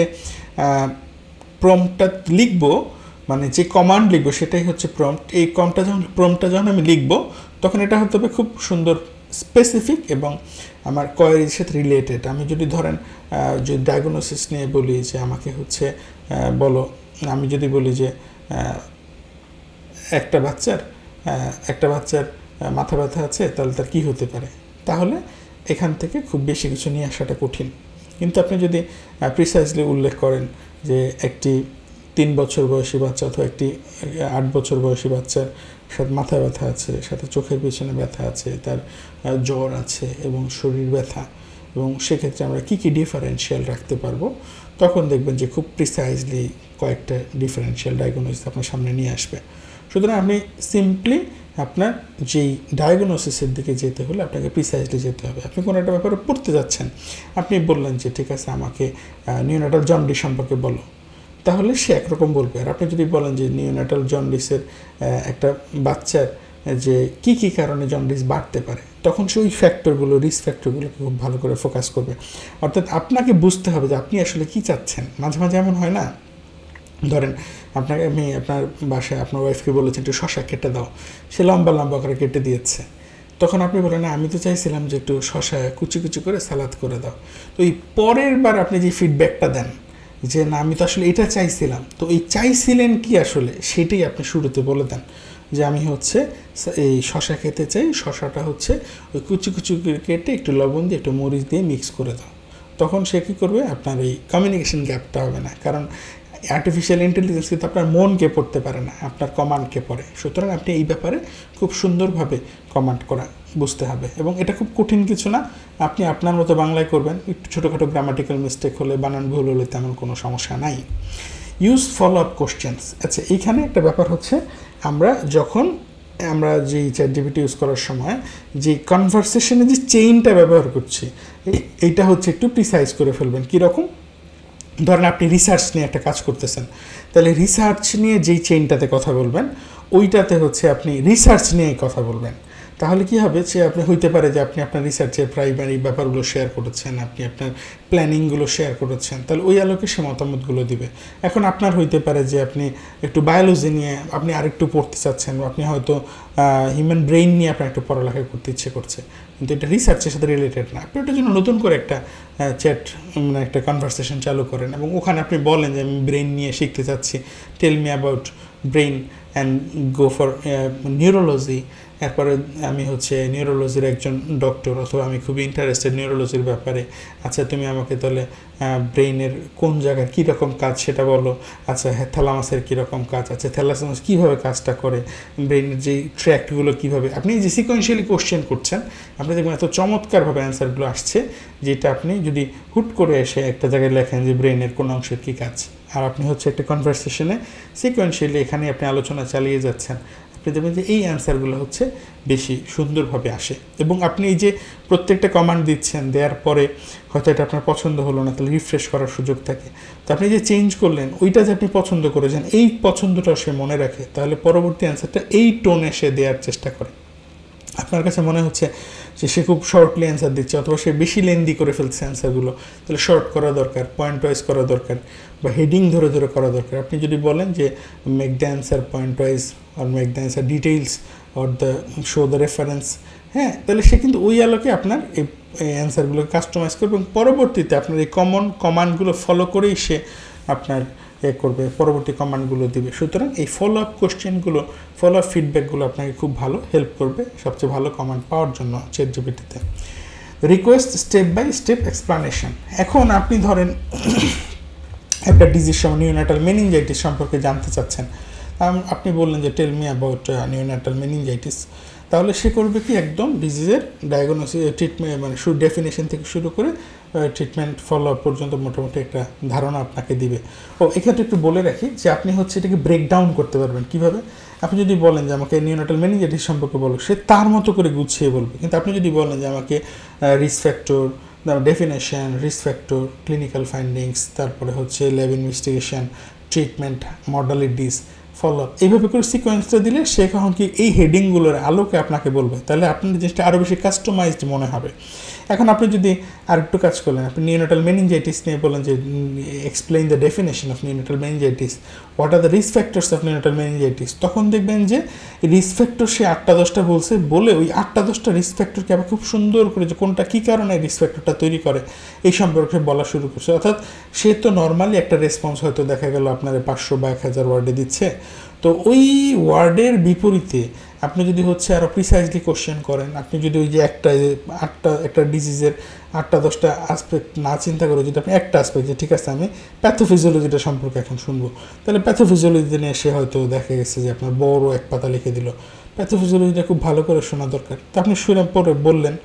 প্রম্পটটা লিখব, মানে যে কমান্ড লিখবো সেটাই হচ্ছে প্রম্পট। এই প্রম্পটটা যখন আমি লিখবো তখন এটা হতে হবে খুব সুন্দর স্পেসিফিক এবং আমার কোয়েরির সাথে রিলেটেড। আমি যদি ধরেন যদি ডায়াগনোসিস নিয়ে বলি যে আমাকে হচ্ছে বলো, আমি যদি বলি যে একটা বাচ্চার মাথা ব্যথা আছে, তাহলে তার কী হতে পারে, তাহলে এখান থেকে খুব বেশি কিছু নিয়ে আসাটা কঠিন। কিন্তু আপনি যদি প্রিসাইজলি উল্লেখ করেন যে একটি 3 বছর বয়সী বাচ্চা অথবা একটি 8 বছর বয়সী বাচ্চার সাথে মাথা ব্যথা আছে, সাথে চোখের পিছনে ব্যথা আছে, তার জ্বর আছে এবং শরীর ব্যথা, এবং সেক্ষেত্রে আমরা কী কী ডিফারেন্সিয়াল রাখতে পারবো, তখন দেখবেন যে খুব প্রিসাইজলি কয়েকটা ডিফারেন্সিয়াল ডায়াগনোসিস আপনার সামনে নিয়ে আসবে। সুতরাং আপনি সিম্পলি আপনার যেই ডায়াগনোসিসের দিকে যেতে হলে আপনাকে প্রিসাইজলি যেতে হবে। আপনি কোনো একটা ব্যাপারে পড়তে যাচ্ছেন, আপনি বললেন যে ঠিক আছে আমাকে নিওনাটাল জন্ডিস সম্পর্কে বলো, তাহলে সে একরকম বলবে। আর আপনি যদি বলেন যে নিওনাটাল জন্ডিসের একটা বাচ্চার যে কী কী কারণে জন্ডিস বাড়তে পারে, তখন সে ওই ফ্যাক্টরগুলো, রিস্ক ফ্যাক্টরগুলোকে খুব ভালো করে ফোকাস করবে। অর্থাৎ আপনাকে বুঝতে হবে যে আপনি আসলে কী চাচ্ছেন। মাঝে মাঝে এমন হয় না, ধরেন আমি আপনার বাসায় আপনার ওয়াইফকে বলেছেন একটু শশা কেটে দাও, সে লম্বা লম্বা করে কেটে দিয়েছে, তখন আপনি বলেন না আমি তো চাইছিলাম যে একটু শশা কুচি কুচি করে সালাদ করে দাও। তো এই পরের বার আপনি যে ফিডব্যাকটা দেন যে না আমি তো আসলে এটা চাইছিলাম, তো এই চাইছিলেন কি আসলে সেটাই আপনি শুরুতে বলে দেন যে আমি হচ্ছে এই শশা খেতে চাই, শশাটা হচ্ছে ওই কুচি কুচি কেটে একটু লবণ দিয়ে একটু মরিচ দিয়ে মিক্স করে দাও। তখন সে কী করবে, আপনার এই কমিউনিকেশন গ্যাপটা হবে না। কারণ আর্টিফিশিয়াল ইন্টেলিজেন্স কিন্তু আপনার মনকে পড়তে পারে না, আপনার কমান্ডকে পড়ে। সুতরাং আপনি এই ব্যাপারে খুব সুন্দরভাবে কমান্ড করা বুঝতে হবে, এবং এটা খুব কঠিন কিছু না। আপনি আপনার মতো বাংলায় করবেন, একটু ছোটোখাটো গ্রামাটিক্যাল মিস্টেক হলে, বানান ভুল হলে তেমন কোনো সমস্যা নাই। Use follow up questions. আচ্ছা, এইখানে একটা ব্যাপার হচ্ছে, আমরা যেই ChatGPT ইউজ করার সময় যে কনভারসেশনে যে চেইনটা ব্যবহার করছি, এইটা হচ্ছে একটু প্রিসাইজ করে ফেলবেন। কীরকম? ধরেন আপনি রিসার্চ নিয়ে একটা কাজ করতেছেন, তাহলে রিসার্চ নিয়ে যেই চেইনটাতে কথা বলবেন ওইটাতে হচ্ছে আপনি রিসার্চ নিয়েই কথা বলবেন। তাহলে কি হবে, যে আপনি হইতে পারে যে আপনি আপনার রিসার্চের প্রাইমারি ব্যাপারগুলো শেয়ার করেছেন, আপনি আপনার প্ল্যানিংগুলো শেয়ার করেছেন, তাহলে ওই আলোকে সে মতামতগুলো দিবে। এখন আপনার হইতে পারে যে আপনি একটু বায়োলজি নিয়ে আপনি আরেকটু পড়তে চাচ্ছেন, আপনি হয়তো হিউম্যান ব্রেইন নিয়ে আপনার একটু পড়ালেখা করতে ইচ্ছে করছে, কিন্তু এটা রিসার্চের সাথে রিলেটেড না। আপনি ওটার জন্য নতুন করে একটা মানে একটা কনভারসেশন চালু করেন, এবং ওখানে আপনি বলেন যে আমি ব্রেইন নিয়ে শিখতে চাচ্ছি, tell me about brain and go for neurology. এরপরে আমি হচ্ছে নিউরোলজির একজন ডক্টর, অথবা আমি খুবই ইন্টারেস্টেড নিউরোলজির ব্যাপারে। আচ্ছা, তুমি আমাকে তাহলে ব্রেইনের কোন জায়গায় কীরকম কাজ সেটা বলো। আচ্ছা, থ্যালামাসের কীরকম কাজ, আচ্ছা থ্যালামাস কীভাবে কাজটা করে, ব্রেইনের যেই ট্র্যাক্টগুলো কীভাবে, আপনি যে সিকোয়েন্সিয়ালি কোশ্চেন করছেন, আপনি দেখবেন এত চমৎকারভাবে অ্যান্সারগুলো আসছে, যেটা আপনি যদি হুট করে এসে একটা জায়গায় লেখেন যে ব্রেইনের কোন অংশের কী কাজ, আর আপনি হচ্ছে একটা কনভারসেশনে সিকোয়েন্সিয়ালি এখানে আপনি আলোচনা চালিয়ে যাচ্ছেন, আপনি দেখবেন যে এই অ্যান্সারগুলো হচ্ছে বেশি সুন্দরভাবে আসে। এবং আপনি এই যে প্রত্যেকটা কমান্ড দিচ্ছেন, দেওয়ার পরে হয়তো এটা আপনার পছন্দ হলো না, তাহলে রিফ্রেশ করার সুযোগ থাকে। তো আপনি যে চেঞ্জ করলেন ওইটা যে আপনি পছন্দ করেছেন, এই পছন্দটা সে মনে রাখে, তাহলে পরবর্তী অ্যান্সারটা এই টোনে সে দেওয়ার চেষ্টা করে। আপনার কাছে মনে হচ্ছে যে সে খুব শর্টলি অ্যান্সার দিচ্ছে, অথবা সে বেশি লেন্দি করে ফেলছে অ্যান্সারগুলো, তাহলে শর্ট করা দরকার, পয়েন্ট ওয়াইজ করা দরকার। বা হেডিং ধরে ধরে করা দরকার। আপনি যদি বলেন যে make the answer point wise or make the answer details or the show the reference, হ্যাঁ, তাহলে সে কিন্তু ওই আলোকে আপনার এই অ্যান্সারগুলোকে কাস্টমাইজ করবে এবং পরবর্তীতে আপনার এই কমান্ডগুলো ফলো করেই সে আপনার করবে, পরবর্তী কমান্ডগুলো দিবে। সুতরাং এই ফলো আপ কোশ্চেনগুলো, ফলো আপ ফিডব্যাকগুলো আপনাকে খুব ভালো হেল্প করবে সবচেয়ে ভালো কমান্ড পাওয়ার জন্য চ্যাটজিপিটিতে। Request step by step explanation. এখন আপনি ধরেন একটা ডিজিজ নিওনাটাল মেনিনজাইটিস সম্পর্কে জানতে চাচ্ছেন, আপনি বললেন যে tell me about neonatal meningitis, তাহলে সে করবে কি একদম ডিজিজের ডায়াগনোসিস, ট্রিটমেন্ট মানে ডেফিনেশন থেকে শুরু করে ট্রিটমেন্ট ফলো আপ পর্যন্ত মোটামুটি একটা ধারণা আপনাকে দিবে। এক্ষেত্রে একটু বলে রাখি যে আপনি হচ্ছে এটাকে ব্রেকডাউন করতে পারবেন কীভাবে। আপনি যদি বলেন যে আমাকে নিওনাটাল মেনিনজাইটিস সম্পর্কে বলো, সে তার মতো করে গুছিয়ে বলবে। কিন্তু আপনি যদি বলেন যে আমাকে risk factor, definition, risk factor, clinical findings, তারপরে হচ্ছে lab investigation, treatment, modalities, follow up, এইভাবে করে সিকোয়েন্সটা দিলে সে কখন কি এই হেডিংগুলোর আলোকে আপনাকে বলবে, তাহলে আপনার জিনিসটা আরও বেশি কাস্টমাইজড মনে হবে। এখন আপনি যদি আরেকটু কাজ করলেন, আপনি নিওনাটাল মেনিনজাইটিস নিয়ে বলেন যে explain the definition of neonatal meningitis, what are the risk factors of neonatal meningitis, তখন দেখবেন যে রিস্ক ফ্যাক্টর সে 8-10টা বলছে, বলে ওই 8-10টা রিস্ক ফ্যাক্টরকে আবার খুব সুন্দর করে যে কোনটা কী কারণে রিস্ক ফ্যাক্টরটা তৈরি করে এই সম্পর্কে বলা শুরু করছে। অর্থাৎ সে তো নর্মালি একটা রেসপন্স হয়তো দেখা গেল আপনার 500 বা 1000 ওয়ার্ডে দিচ্ছে, তো ওই ওয়ার্ডের বিপরীতে আপনি যদি হচ্ছে আরও প্রিসাইজলি কোশ্চেন করেন, আপনি যদি ওই যে একটা ডিজিজের 8-10টা আসপেক্ট না চিন্তা করে যদি আপনি একটা আসপেক্ট, যে ঠিক আছে আমি প্যাথোফিজিওলজিটা সম্পর্কে এখন শুনবো, তাহলে প্যাথোফিজিওলজি নিয়ে সে হয়তো দেখা গেছে যে আপনার বড় এক পাতা লিখে দিল, প্যাথোফিজিওলজিটা খুব ভালো করে শোনা দরকার। তো আপনি শুনে পরে বললেন,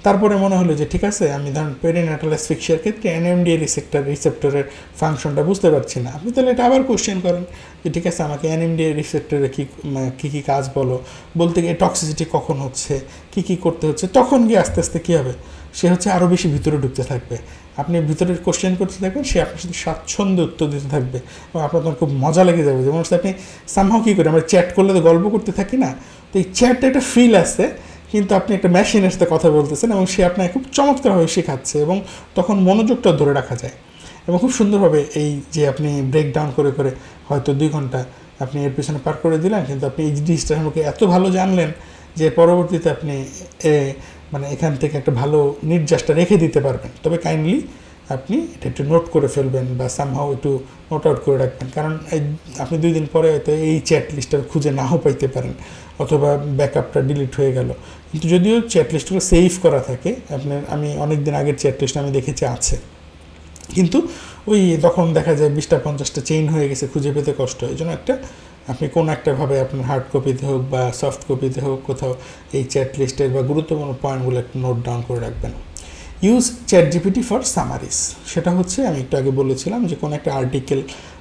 তারপরে মনে হলো যে ঠিক আছে আমি ধরেন পেরিনেটাল অ্যাসফিক্সিয়ার ক্ষেত্রে এনএমডিএ রিসেপ্টরের ফাংশনটা বুঝতে পারছি না, আপনি তাহলে এটা আবার কোশ্চেন করেন যে ঠিক আছে আমাকে এনএমডিএ রিসেপ্টরে কী কাজ বলো, বলতে গিয়ে টক্সিসিটি কখন হচ্ছে, কী করতে হচ্ছে, তখন গিয়ে আস্তে আস্তে কী হবে, সে হচ্ছে আরও বেশি ভিতরে ঢুকতে থাকবে। আপনি ভিতরে কোশ্চেন করতে থাকবেন, সে আপনার সাথে স্বাচ্ছন্দ্যে উত্তর দিতে থাকবে এবং আপনার তখন খুব মজা লেগে যাবে। যেমন হচ্ছে আপনি সামহাও কী করে আমরা চ্যাট করলে তো গল্প করতে থাকি না, তো এই চ্যাটটা একটা ফিল আছে, কিন্তু আপনি একটা মেশিনের সাথে কথা বলতেছেন এবং সে আপনাকে খুব চমৎকারভাবে শেখাচ্ছে এবং তখন মনোযোগটা ধরে রাখা যায় এবং খুব সুন্দরভাবে এই যে আপনি ব্রেকডাউন করে করে হয়তো 2 ঘন্টা আপনি এর পিছনে পার করে দিলেন, কিন্তু আপনি এই জিনিসটা সম্পর্কে এত ভালো জানলেন যে পরবর্তীতে আপনি মানে এখান থেকে একটা ভালো নির্যাসটা রেখে দিতে পারবেন। তবে কাইন্ডলি আপনি এটা একটু নোট করে ফেলবেন বা সামহাও একটু নোট আউট করে রাখবেন, কারণ আপনি 2 দিন পরে হয়তো এই চ্যাট লিস্টটা খুঁজে নাও পাইতে পারেন অথবা ব্যাকআপটা ডিলিট হয়ে গেল। কিন্তু যদিও চ্যাট লিস্টগুলো সেভ করা থাকে, আমি অনেক দিন আগের চ্যাট লিস্ট আমি দেখেছি আছে, কিন্তু ওই তখন দেখা যায় 20টা-50টা চেইন হয়ে গেছে, খুঁজে পেতে কষ্ট। এই জন্য আপনি কোনো একটাভাবে আপনার হার্ড কপিতে হোক বা সফট কপিতে হোক কোথাও এই চ্যাট লিস্টের বা গুরুত্বপূর্ণ পয়েন্টগুলো একটু নোট ডাউন করে রাখবেন। Use ChatGPT for summaries. সেটা হচ্ছে আমি একটু আগে বলেছিলাম যে কোনো একটা আর্টিকেল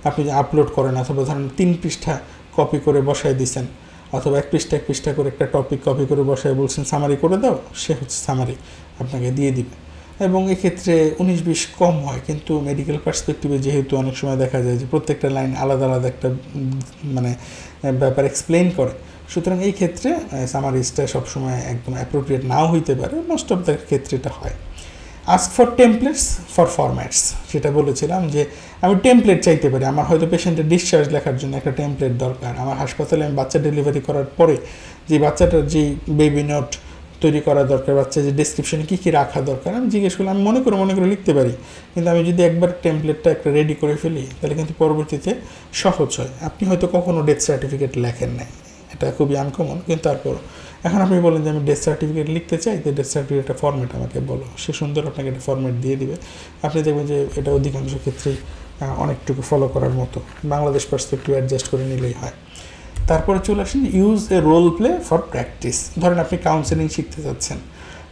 আপনি আপলোড করেন অথবা ধরেন 3 পৃষ্ঠা কপি করে বসায় দিচ্ছেন অথবা 1 পৃষ্ঠা করে একটা টপিক কপি করে বসায় বলছেন সামারি করে দাও, সে হচ্ছে সামারি আপনাকে দিয়ে দিবে। এবং এক্ষেত্রে 19-20 কম হয়, কিন্তু মেডিকেল পার্সপেক্টিভে যেহেতু অনেক সময় দেখা যায় যে প্রত্যেকটা লাইন আলাদা আলাদা একটা মানে ব্যাপার এক্সপ্লেন করে, সুতরাং এই ক্ষেত্রে সামারিজটা সবসময় একদম অ্যাপ্রোপ্রিয়েট নাও হইতে পারে, মোস্ট অফ দ্য ক্ষেত্রে এটা হয়। Ask for templates for formats, সেটা বলেছিলাম যে আমি টেমপ্লেট চাইতে পারি, আমার হয়তো পেশেন্টের ডিসচার্জ লেখার জন্য একটা টেমপ্লেট দরকার, আমার হাসপাতালে আমি বাচ্চা ডেলিভারি করার পরে যে বাচ্চাটার যে বেবি নোট তৈরি করা দরকার, বাচ্চা যে ডেসক্রিপশনে কী রাখা দরকার আমি জিজ্ঞেস করলে আমি মনে করে লিখতে পারি, কিন্তু আমি যদি একবার টেমপ্লেটটা একটা রেডি করে ফেলি তাহলে কিন্তু পরবর্তীতে সহজ হয়। আপনি হয়তো কখনও ডেথ সার্টিফিকেট লেখেন নাই, এটা খুবই আনকমন, কিন্তু তারপর এখন আপনি বলেন যে আমি ডেথ সার্টিফিকেট লিখতে চাই, তো ডেথ সার্টিফিকেটের ফরম্যাট আমাকে বলো, সে সুন্দর আপনাকে একটা ফরম্যাট দিয়ে দিবে। আপনি দেখবেন যে এটা অধিকাংশ ক্ষেত্রেই অনেকটুকু ফলো করার মতো, বাংলাদেশ পার্সপেক্টিভ অ্যাডজাস্ট করে নিলেই হয়। তারপরে চলে আসেন use a role play for practice. ধরেন আপনি কাউন্সেলিং শিখতে যাচ্ছেন,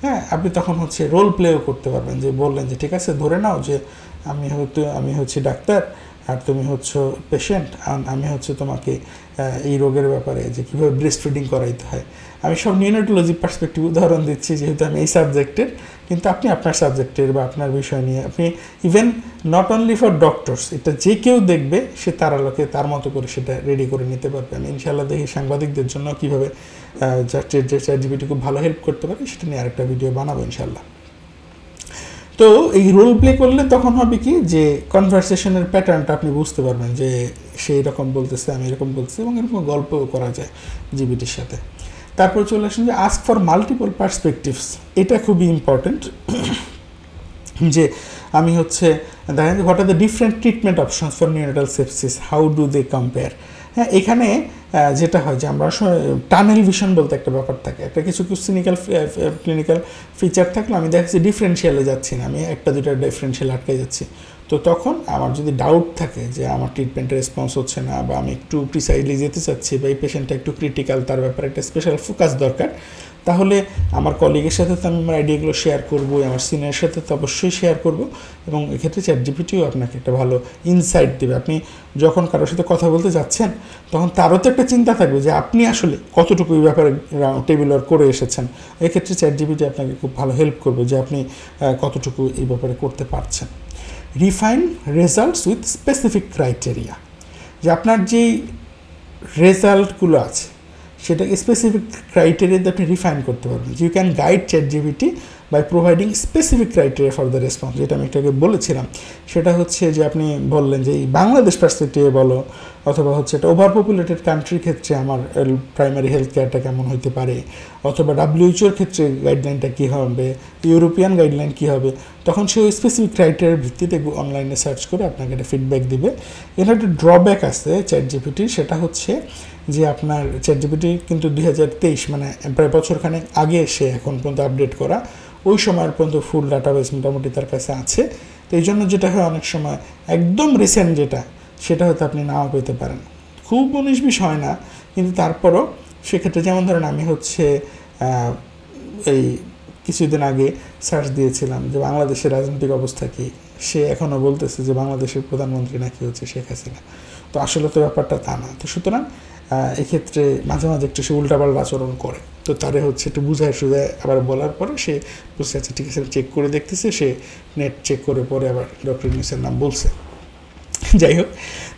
হ্যাঁ, আপনি তখন হচ্ছে রোল প্লেও করতে পারবেন, যে বললেন যে ঠিক আছে ধরে নাও যে আমি হচ্ছে ডাক্তার আর তুমি হচ্ছে পেশেন্ট, আমি হচ্ছে তোমাকে এই রোগের ব্যাপারে যে কীভাবে ব্রেস্ট ফিডিং করাইতে হয়, আমি সব নিউরোলজি পার্সপেক্টিভ উদাহরণ দিচ্ছি যেহেতু আমি এই সাবজেক্টের, কিন্তু আপনি আপনার সাবজেক্টের বা আপনার বিষয় নিয়ে আপনি even not only for doctors, এটা যে কেউ দেখবে সে তার আলোকে তার মতো করে সেটা রেডি করে নিতে পারবে। আমি ইনশাআল্লাহ দেখি সাংবাদিকদের জন্য কীভাবে চ্যাটজিপিটি খুব ভালো হেল্প করতে পারে, সেটা নিয়ে আরেকটা ভিডিও বানাবো ইনশাআল্লাহ। তো তো এই রোল প্লে করলে তখন হবে কি যে কনভারসেশনের প্যাটার্নটা আপনি বুঝতে পারবেন যে সে এরকম বলতেছে, আমি এরকম বলতেছি, এবং এরকম গল্পও করা যায় জিবিটির সাথে। তারপর চলে আসুন যে আস্ক ফর মাল্টিপল পার্সপেক্টিভস। এটা খুবই ইম্পর্টেন্ট যে আমি হচ্ছে দেখেন what are the different treatment options for neonatal sepsis, how do they compare. হ্যাঁ, এখানে যেটা হয় যে আমরা টানেল ভিশন বলতে একটা ব্যাপার থাকে, একটা কিছু কিছু ক্লিনিক্যাল ফিচার থাকলে আমি দেখছি ডিফারেন্সিয়ালে যাচ্ছি না, আমি একটা দুটা ডিফারেন্সিয়াল আটকে যাচ্ছি। তো তখন আমার যদি ডাউট থাকে যে আমার ট্রিটমেন্টের রেসপন্স হচ্ছে না, বা আমি একটু প্রিসাইজলি যেতে চাচ্ছি, বা এই পেশেন্টটা একটু ক্রিটিক্যাল, তার ব্যাপারে একটা স্পেশাল ফোকাস দরকার, তাহলে আমার কলিগের সাথে তো আমি আমার আইডিয়াগুলো শেয়ার করবো, আমার সিনিয়রের সাথে তো অবশ্যই শেয়ার করবো। এবং এক্ষেত্রে চ্যাটজিপিটিও আপনাকে একটা ভালো ইনসাইট দেবে। আপনি যখন কারোর সাথে কথা বলতে যাচ্ছেন তখন তারও তো একটা চিন্তা থাকবে যে আপনি আসলে কতটুকু এই ব্যাপারে টেবিল ওয়ার্ক করে এসেছেন। এক্ষেত্রে চ্যাটজিপিটি আপনাকে খুব ভালো হেল্প করবে যে আপনি কতটুকু এই ব্যাপারে করতে পারছেন। Refine results with specific criteria, যে আপনার যেই রেজাল্টগুলো আছে সেটাকে স্পেসিফিক ক্রাইটেরিয়াতে আপনি রিফাইন করতে পারবেন। You can guide ChatGPT by providing specific criteria for the response. যেটা আমি একটাকে বলেছিলাম সেটা হচ্ছে যে আপনি বললেন যে এই বাংলাদেশ পার্সপেক্টিভে বলো, অথবা হচ্ছে এটা ওভার পপুলেটেড কান্ট্রির ক্ষেত্রে আমার প্রাইমারি হেলথ কেয়ারটা কেমন হইতে পারে, অথবা ডাব্লিউএইচওর ক্ষেত্রে গাইডলাইনটা কী হবে, ইউরোপিয়ান গাইডলাইন কী হবে, তখন সে ওই স্পেসিফিক ক্রাইটেরিয়ার ভিত্তিতে অনলাইনে সার্চ করে আপনাকে একটা ফিডব্যাক দিবে। এর একটা ড্রব্যাক আছে চ্যাটজিপিটির, সেটা হচ্ছে যে আপনার চ্যাটজিপিটি কিন্তু 2023 মানে প্রায় বছরখানেক আগে সে এখন পর্যন্ত আপডেট করা, ওই সময়ের পর্যন্ত ফুল ডাটাবেস মোটামুটি তার কাছে আছে। তো এই জন্য যেটা হয় অনেক সময় একদম রিসেন্ট যেটা সেটা হয়তো আপনি নাও পেতে পারেন, খুব 19-20 হয় না, কিন্তু তারপরও সেক্ষেত্রে যেমন ধরেন আমি হচ্ছে এই কিছুদিন আগে সার্চ দিয়েছিলাম যে বাংলাদেশের রাজনৈতিক অবস্থা কী, সে এখনও বলতেছে যে বাংলাদেশের প্রধানমন্ত্রী নাকি হচ্ছে শেখ হাসিনা। তো আসলে তো ব্যাপারটা তা না। তো সুতরাং এক্ষেত্রে মাঝে মাঝে একটু সে উল্টাপাল্টা আচরণ করে, তো তারে হচ্ছে একটু বুঝায় সুঝায় আবার বলার পরে সে বুঝতে আচ্ছা ঠিক আছে চেক করে দেখতেছে, সে নেট চেক করে পরে আবার ডক্টর ইউনূসের নাম বলছে। যাই হোক,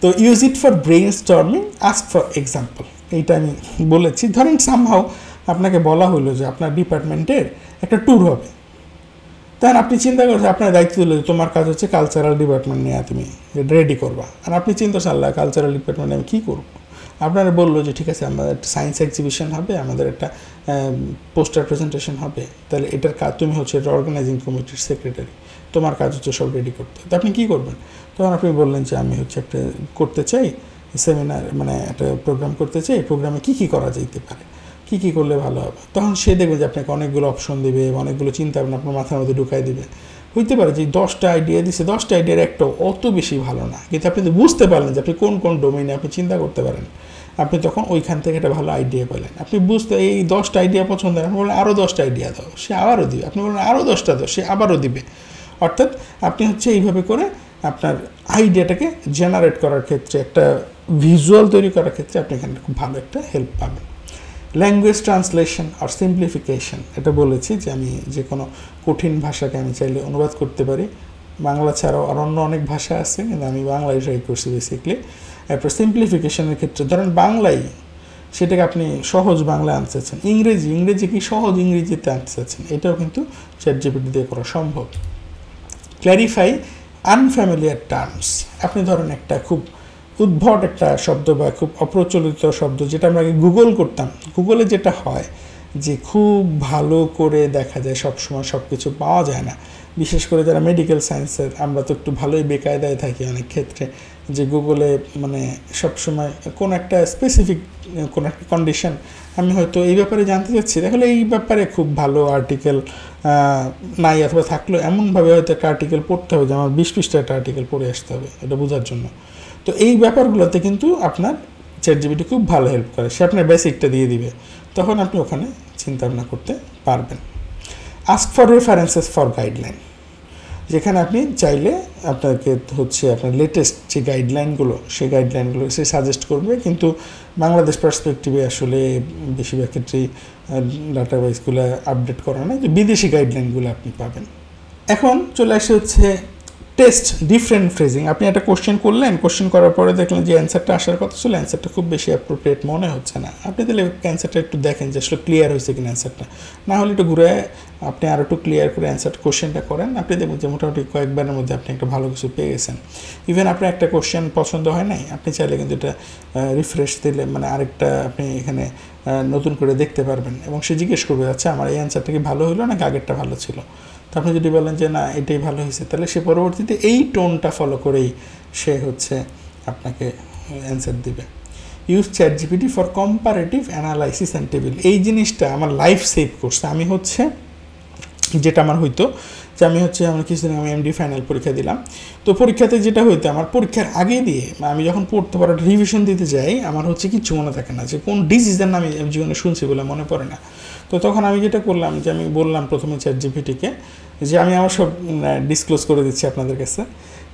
তো use it for brain storming, ask for example. এইটা আমি বলেছি। ধরেন সামহাও আপনাকে বলা হলো যে আপনার ডিপার্টমেন্টের একটা ট্যুর হবে, তখন আপনি চিন্তা করছেন, আপনার দায়িত্ব দিল তোমার কাজ হচ্ছে কালচারাল ডিপার্টমেন্ট নিয়ে তুমি রেডি করবা, আর আপনি চিন্তা করছেন আল্লাহ কালচারাল ডিপার্টমেন্টে আমি কী করবো। আপনারা বললো যে ঠিক আছে আমাদের একটা সায়েন্স এক্সিবিশন হবে, আমাদের একটা পোস্টার প্রেজেন্টেশন হবে, তাহলে এটার কাজ তুমি হচ্ছে এটা অর্গানাইজিং কমিটির সেক্রেটারি, তোমার কাজ হচ্ছে সব রেডি করতে। তো আপনি কী করবেন? তখন আপনি বললেন যে আমি হচ্ছে একটা করতে চাই সেমিনার, মানে একটা প্রোগ্রাম করতে চাই, প্রোগ্রামে কী কী করা যেতে পারে, কী কী করলে ভালো হবে। তখন সে দেখবে যে আপনাকে অনেকগুলো অপশন দেবে, অনেকগুলো চিন্তা ভাবনা আপনার মাথার মধ্যে ঢুকাই দেবে। হইতে পারে যে 10টা আইডিয়া দিচ্ছে, 10টা আইডিয়ার একটা অত বেশি ভালো না, কিন্তু আপনি তো বুঝতে পারলেন যে আপনি কোন কোন ডোমেইনে আপনি চিন্তা করতে পারেন, আপনি তখন ওইখান থেকে একটা ভালো আইডিয়া পেলেন। আপনি বুঝতে এই 10টা আইডিয়া পছন্দ, আপনি বললেন আরও 10টা আইডিয়া দাও, সে আবারও দিবে, আপনি বললেন আরও 10টা দাও, সে আবারও দিবে। অর্থাৎ আপনি হচ্ছে এইভাবে করে আপনার আইডিয়াটাকে জেনারেট করার ক্ষেত্রে, একটা ভিজুয়াল তৈরি করার ক্ষেত্রে আপনি এখানে খুব ভালো একটা হেল্প পাবেন। ল্যাঙ্গুয়েজ ট্রান্সলেশন আর সিম্পলিফিকেশন, এটা বলেছি যে আমি যে কোনো কঠিন ভাষাকে আমি চাইলে অনুবাদ করতে পারি, বাংলা ছাড়াও আর অন্য অনেক ভাষা আছে, কিন্তু আমি বাংলায় ট্রাই করছি বেসিকলি। এরপর সিম্পলিফিকেশনের ক্ষেত্রে ধরেন বাংলায় সেটাকে আপনি সহজ বাংলায় আনতে চাচ্ছেন, ইংরেজি কি সহজ ইংরেজিতে আনতে চাচ্ছেন, এটাও কিন্তু চ্যাটজিপিটি দিয়ে করা সম্ভব। ক্ল্যারিফাই আনফ্যামিলিয়ার টার্মস, আপনি ধরেন একটা খুব উদ্ভট একটা শব্দ বা খুব অপ্রচলিত শব্দ যেটা আমরা আগে গুগল করতাম, গুগলে যেটা হয় যে খুব ভালো করে দেখা যায় সবসময় সব কিছু পাওয়া যায় না, বিশেষ করে যারা মেডিকেল সায়েন্সের, আমরা তো একটু ভালোই বেকায়দায় থাকি অনেক ক্ষেত্রে, যে গুগলে মানে সবসময় কোন একটা স্পেসিফিক কোন একটা কন্ডিশন আমি হয়তো এই ব্যাপারে জানতে চাচ্ছি, তাহলে এই ব্যাপারে খুব ভালো আর্টিকেল নাই, অথবা থাকলেও এমনভাবে হয়তো একটা আর্টিকেল পড়তে হবে যে আমার 20 পৃষ্ঠা একটা আর্টিকেল পড়ে আসতে হবে এটা বোঝার জন্য। তো এই ব্যাপারগুলোতে কিন্তু আপনার চ্যাটজিপিটি খুব ভালো হেল্প করে, সে আপনার বেসিকটা দিয়ে দিবে, তখন আপনি ওখানে চিন্তা ভাবনা করতে পারবেন। Ask for references for guideline, যেখানে আপনি চাইলে আপনাকে হচ্ছে আপনার লেটেস্ট যে গাইডলাইনগুলো, সেই গাইডলাইনগুলো সে সাজেস্ট করবে, কিন্তু বাংলাদেশ পার্সপেক্টিভে আসলে বেশিরভাগ ক্ষেত্রেই ডাটাবেসগুলো আপডেট করা নয়, যে বিদেশি গাইডলাইনগুলো আপনি পাবেন। এখন চলে আসে হচ্ছে টেস্ট ডিফারেন্ট ফ্রেজিং। আপনি একটা কোশ্চেন করলেন, কোশ্চেন করার পরে দেখলেন যে অ্যান্সারটা আসার কথা ছিল, অ্যান্সারটা খুব বেশি অ্যাপ্রোপ্রিয়েট মনে হচ্ছে না, আপনি তাহলে অ্যান্সারটা একটু দেখেন যে আসলে ক্লিয়ার হয়েছে কিনা অ্যান্সারটা, না হলে একটু ঘুরে আপনি আরও একটু ক্লিয়ার করে অ্যান্সার কোশ্চেনটা করেন, আপনি দেখবেন যে মোটামুটি কয়েকবারের মধ্যে আপনি একটা ভালো কিছু পেয়ে গেছেন। ইভেন আপনার একটা কোশ্চেন পছন্দ হয় নাই, আপনি চাইলে কিন্তু এটা রিফ্রেশ দিলে মানে আরেকটা আপনি এখানে নতুন করে দেখতে পারবেন, এবং সে জিজ্ঞেস করবে আচ্ছা আমার এই অ্যান্সারটা কি ভালো হলো নাকি আগেরটা ভালো ছিল। তো আপনি যদি বলেন যে না এটাই ভালো হয়েছে, তাহলে সে পরবর্তীতে এই টোনটা ফলো করেই সে হচ্ছে আপনাকে অ্যান্সার দিবে। Use ChatGPT for comparative analysis and table. এই জিনিসটা আমার লাইফ সেভ করছে। আমি হচ্ছে যেটা আমার হইতো যে আমি কিছুদিন আমি MD ফাইনাল পরীক্ষা দিলাম, তো পরীক্ষাতে যেটা হইতো আমার পরীক্ষার আগে দিয়ে আমি যখন পড়তে পারো রিভিশন দিতে যাই, আমার হচ্ছে কিচ্ছু মনে থাকে না যে কোন ডিজিজের নাম আমি জীবনে শুনছি বলে মনে পড়ে না। তো তখন আমি যেটা করলাম যে আমি বললাম প্রথমে ChatGPT-কে যে আমি আমার সব ডিসক্লোজ করে দিচ্ছি আপনাদের কাছে,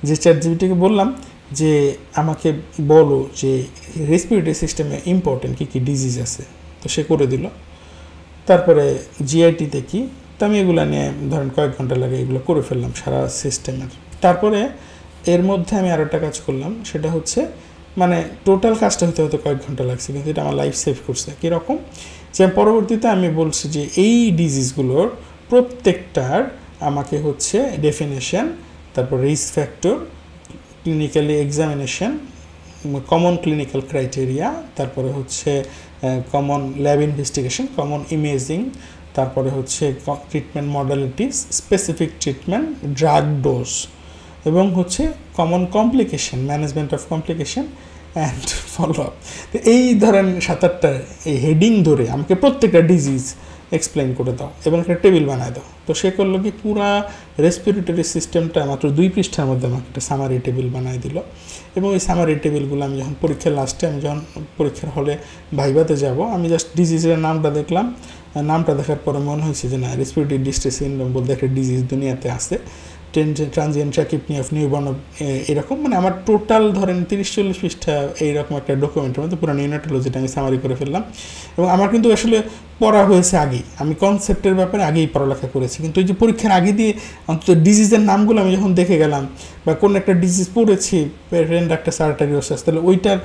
যে ChatGPT-কে বললাম যে আমাকে বলো যে রেসপিরেটরি সিস্টেমে ইম্পর্টেন্ট কী কী ডিজিজ আছে, তো সে করে দিল। তারপরে GIT-তে কি, তো আমি এগুলো নিয়ে ধরেন কয়েক ঘন্টা লাগে এগুলো করে ফেললাম সারা সিস্টেমের। তারপরে এর মধ্যে আমি আরও একটা কাজ করলাম, সেটা হচ্ছে মানে টোটাল কাজটা হতে কয়েক ঘন্টা লাগছে, কিন্তু এটা আমার লাইফ সেভ করছে। কীরকম, যে পরবর্তীতে আমি বলছি যে এই ডিজিজগুলোর প্রত্যেকটার আমাকে হচ্ছে ডেফিনেশন, তারপর risk factor, clinically examination, common clinical criteria, তারপরে হচ্ছে common lab investigation, common imaging, তারপরে হচ্ছে treatment modalities, specific treatment, drug dose, এবং হচ্ছে common complication, management of complication and follow up. তো এই ধরেন 7-8টা এই হেডিং ধরে আমাকে প্রত্যেকটা ডিজিজ এক্সপ্লেন করে দাও এবং একটা টেবিল বানায় দাও। তো সে করলো কি পুরা রেসপিরেটরি সিস্টেমটা মাত্র 2 পৃষ্ঠার মধ্যে আমাকে একটা সামারি টেবিল বানায় দিল, এবং এই সামারি টেবিলগুলো আমি যখন পরীক্ষার লাস্টে আমি যখন পরীক্ষার হলে ভাইভাতে যাব, আমি জাস্ট ডিজিজের নামটা দেখলাম, নামটা দেখার পরে মনে হয়েছে যে না রেসপিরেটরি ডিস্ট্রেস সিনড্রোম বলতে একটা ডিজিজ দুনিয়াতে আছে, ট্রানজিয়েন্ট ট্র্যাকিপনিয়া অফ নিউবর্ন, এরকম মানে আমার টোটাল ধরেন 30-40 পৃষ্ঠা এইরকম একটা ডকুমেন্টের মধ্যে পুরো নিউনাটোলজিটা আমি সামারি করে ফেললাম। এবং আমার কিন্তু আসলে পড়া হয়েছে আগেই, আমি কনসেপ্টের ব্যাপারে আগেই পড়ালেখা করেছি, কিন্তু এই যে পরীক্ষার আগে দিয়ে অন্তত ডিজিজের নামগুলো আমি যখন দেখে গেলাম, বা কোন একটা ডিজিজ পড়েছি পেরেন্ডাক্টাস আর্টারিওসাস, তাহলে ওইটার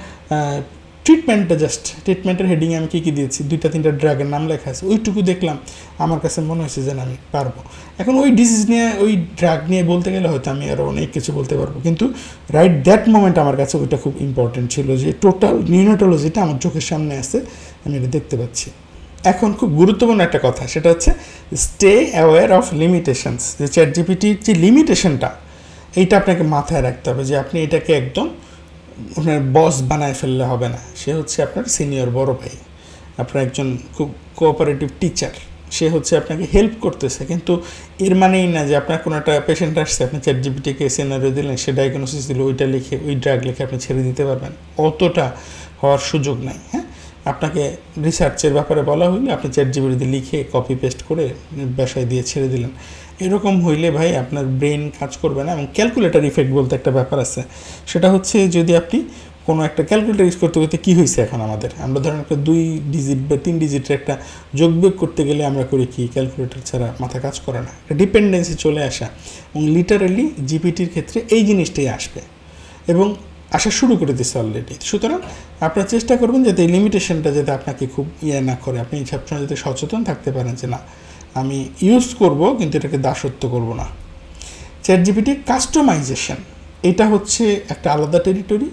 ট্রিটমেন্টের হেডিংয়ে আমি কী দিয়েছি, 2-3টা ড্রাগের নাম লেখা আছে, ওইটুকু দেখলাম, আমার কাছে মনে হয়েছে যে আমি পারবো। এখন ওই ডিজিজ নিয়ে ওই ড্রাগ নিয়ে বলতে গেলে হয়তো আমি আরও অনেক কিছু বলতে পারবো, কিন্তু রাইট দ্যাট মোমেন্ট আমার কাছে ওইটা খুব ইম্পর্টেন্ট ছিল যে টোটাল নিউনাটোলজিটা আমার চোখের সামনে আছে, আমি এটা দেখতে পাচ্ছি। এখন খুব গুরুত্বপূর্ণ একটা কথা, সেটা হচ্ছে স্টে অ্যাওয়্যার অফ লিমিটেশনস। যে ChatGPT-র যে লিমিটেশনটা, এইটা আপনাকে মাথায় রাখতে হবে, যে আপনি এটাকে একদম আপনার বস বানায় ফেললে হবে না। সে হচ্ছে আপনার সিনিয়র বড় ভাই, আপনার একজন খুব কোঅপারেটিভ টিচার, সে হচ্ছে আপনাকে হেল্প করতেছে, কিন্তু এর মানেই না যে আপনার কোনো একটা পেশেন্ট আসছে, আপনি ChatGPT-কে সিনারিও দিলেন, সে ডায়াগনোসিস দিল, ওইটা লিখে ওই ড্রাগ লিখে আপনি ছেড়ে দিতে পারবেন, অতটা হওয়ার সুযোগ নাই। হ্যাঁ, আপনাকে রিসার্চের ব্যাপারে বলা হইলে আপনি ChatGPT-তে লিখে কপি পেস্ট করে বাসায় দিয়ে ছেড়ে দিলেন, এরকম হইলে ভাই আপনার ব্রেন কাজ করবে না। এবং ক্যালকুলেটর ইফেক্ট বলতে একটা ব্যাপার আছে, সেটা হচ্ছে যদি আপনি কোনো একটা ক্যালকুলেটর ইউজ করতে করতে কী হয়েছে, এখন আমরা ধরেন একটা 2 ডিজিট বা 3 ডিজিটের একটা যোগবিয়োগ করতে গেলে আমরা করি কি, ক্যালকুলেটর ছাড়া মাথা কাজ করে না, একটা ডিপেন্ডেন্সি চলে আসা, এবং লিটারালি জিপিটির ক্ষেত্রে এই জিনিসটাই আসবে এবং আসা শুরু করে দিচ্ছে অলরেডি। সুতরাং আপনারা চেষ্টা করবেন যাতে এই লিমিটেশনটা যাতে আপনাকে খুব না করে, আপনি সবসময় যাতে সচেতন থাকতে পারেন যে না আমি ইউজ করব কিন্তু এটাকে দাসত্ব করব না। ChatGPT কাস্টমাইজেশন, এটা হচ্ছে একটা আলাদা টেরিটরি,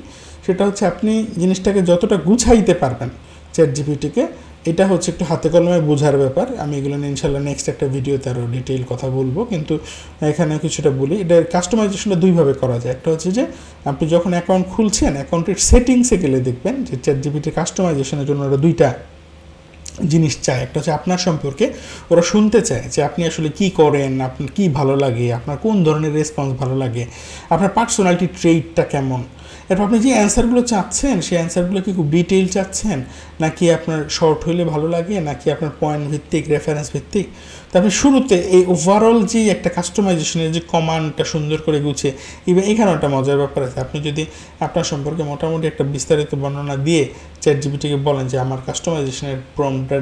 সেটা হচ্ছে আপনি জিনিসটাকে যতটা গুছাইতে পারবেন ChatGPT-কে, এটা হচ্ছে একটু হাতে কলমে বোঝার ব্যাপার। আমি এগুলো নিয়ে ইনশাল্লাহ নেক্সট একটা ভিডিওতে আরও ডিটেইল কথা বলবো, কিন্তু এখানে কিছুটা বলি। এটা কাস্টমাইজেশনটা 2ভাবে করা যায়। একটা হচ্ছে যে আপনি যখন অ্যাকাউন্ট খুলছেন, অ্যাকাউন্টের সেটিংসে গেলে দেখবেন যে ChatGPT কাস্টমাইজেশনের জন্য ওরা 2টা জিনিস চায়। একটা হচ্ছে আপনার সম্পর্কে ওরা শুনতে চায় যে আপনি আসলে কি করেন, আপনার কি ভালো লাগে, আপনার কোন ধরনের রেসপন্স ভালো লাগে, আপনার পার্সোনালিটি ট্রেইটটা কেমন। এরপর আপনি যে অ্যান্সারগুলো চাচ্ছেন, সেই অ্যান্সারগুলো কি খুব ডিটেইল চাচ্ছেন, নাকি আপনার শর্ট হইলে ভালো লাগে, নাকি আপনার পয়েন্ট ভিত্তিক, রেফারেন্স ভিত্তিক। তো আপনি শুরুতে এই ওভারঅল যে একটা কাস্টমাইজেশনের যে কমান্ডটা সুন্দর করে গুছিয়ে, ইভেন এখানেও একটা মজার ব্যাপার আছে। আপনি যদি আপনার সম্পর্কে মোটামুটি একটা বিস্তারিত বর্ণনা দিয়ে ChatGPT-কে বলেন যে আমার কাস্টমাইজেশনের প্রম্পটটা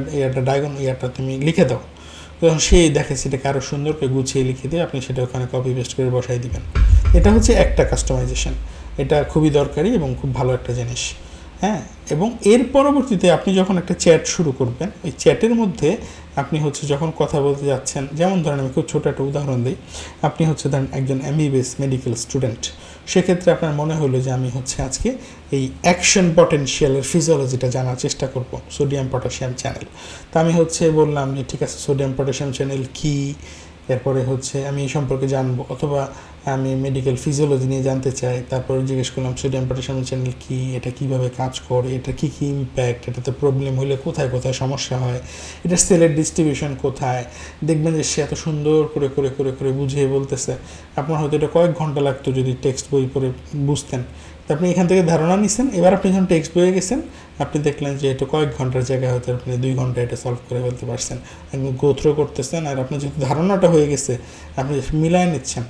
ইয়াটা তুমি লিখে দাও, যখন সে দেখে সেটাকে আরও সুন্দর করে গুছিয়ে লিখে দিয়ে আপনি সেটা ওখানে কপি পেস্ট করে বসাই দিবেন। এটা হচ্ছে একটা কাস্টমাইজেশন, এটা খুবই দরকারি এবং খুব ভালো একটা জিনিস। হ্যাঁ, এবং এর পরবর্তীতে আপনি যখন একটা চ্যাট শুরু করবেন, ওই চ্যাটের মধ্যে আপনি হচ্ছে যখন কথা বলতে যাচ্ছেন, যেমন ধরেন আমি খুব ছোটো একটা উদাহরণ দিই, আপনি হচ্ছে ধরেন একজন MBBS মেডিকেল স্টুডেন্ট, সেক্ষেত্রে আপনার মনে হলো যে আমি হচ্ছে আজকে এই অ্যাকশন পটেনশিয়ালের ফিজিওলজিটা জানার চেষ্টা করব, সোডিয়াম পটাশিয়াম চ্যানেল। তো আমি হচ্ছে বললাম যে ঠিক আছে সোডিয়াম পটাশিয়াম চ্যানেল কী, এরপরে হচ্ছে আমি এই সম্পর্কে জানবো, অথবা আমি মেডিকেল ফিজিওলজি নিয়ে জানতে চাই, তারপরে জিজ্ঞেস করলাম সোডিয়াম পটাশিয়াম চ্যানেল কী, এটা কীভাবে কাজ করে, এটা কী কী ইম্প্যাক্ট, এটাতে প্রবলেম হলে কোথায় কোথায় সমস্যা হয়, এটা সেলের ডিস্ট্রিবিউশন কোথায়। দেখবেন যে সে এত সুন্দর করে করে করে করে বুঝিয়ে বলতেছে, আপনার হয়তো এটা কয়েক ঘন্টা লাগতো যদি টেক্সট বই পড়ে বুঝতেন। তো আপনি এখান থেকে ধারণা নিছেন, এবার আপনি যখন টেক্সট বইয়ে গেছেন আপনি দেখলেন যে এটা কয়েক ঘন্টার জায়গায় হয়তো আপনি 2 ঘন্টা এটা সলভ করে ফেলতে পারছেন, একদম গো থ্রু করতেছেন, আর আপনার যেহেতু ধারণাটা হয়ে গেছে আপনি মিলায় নিচ্ছেন।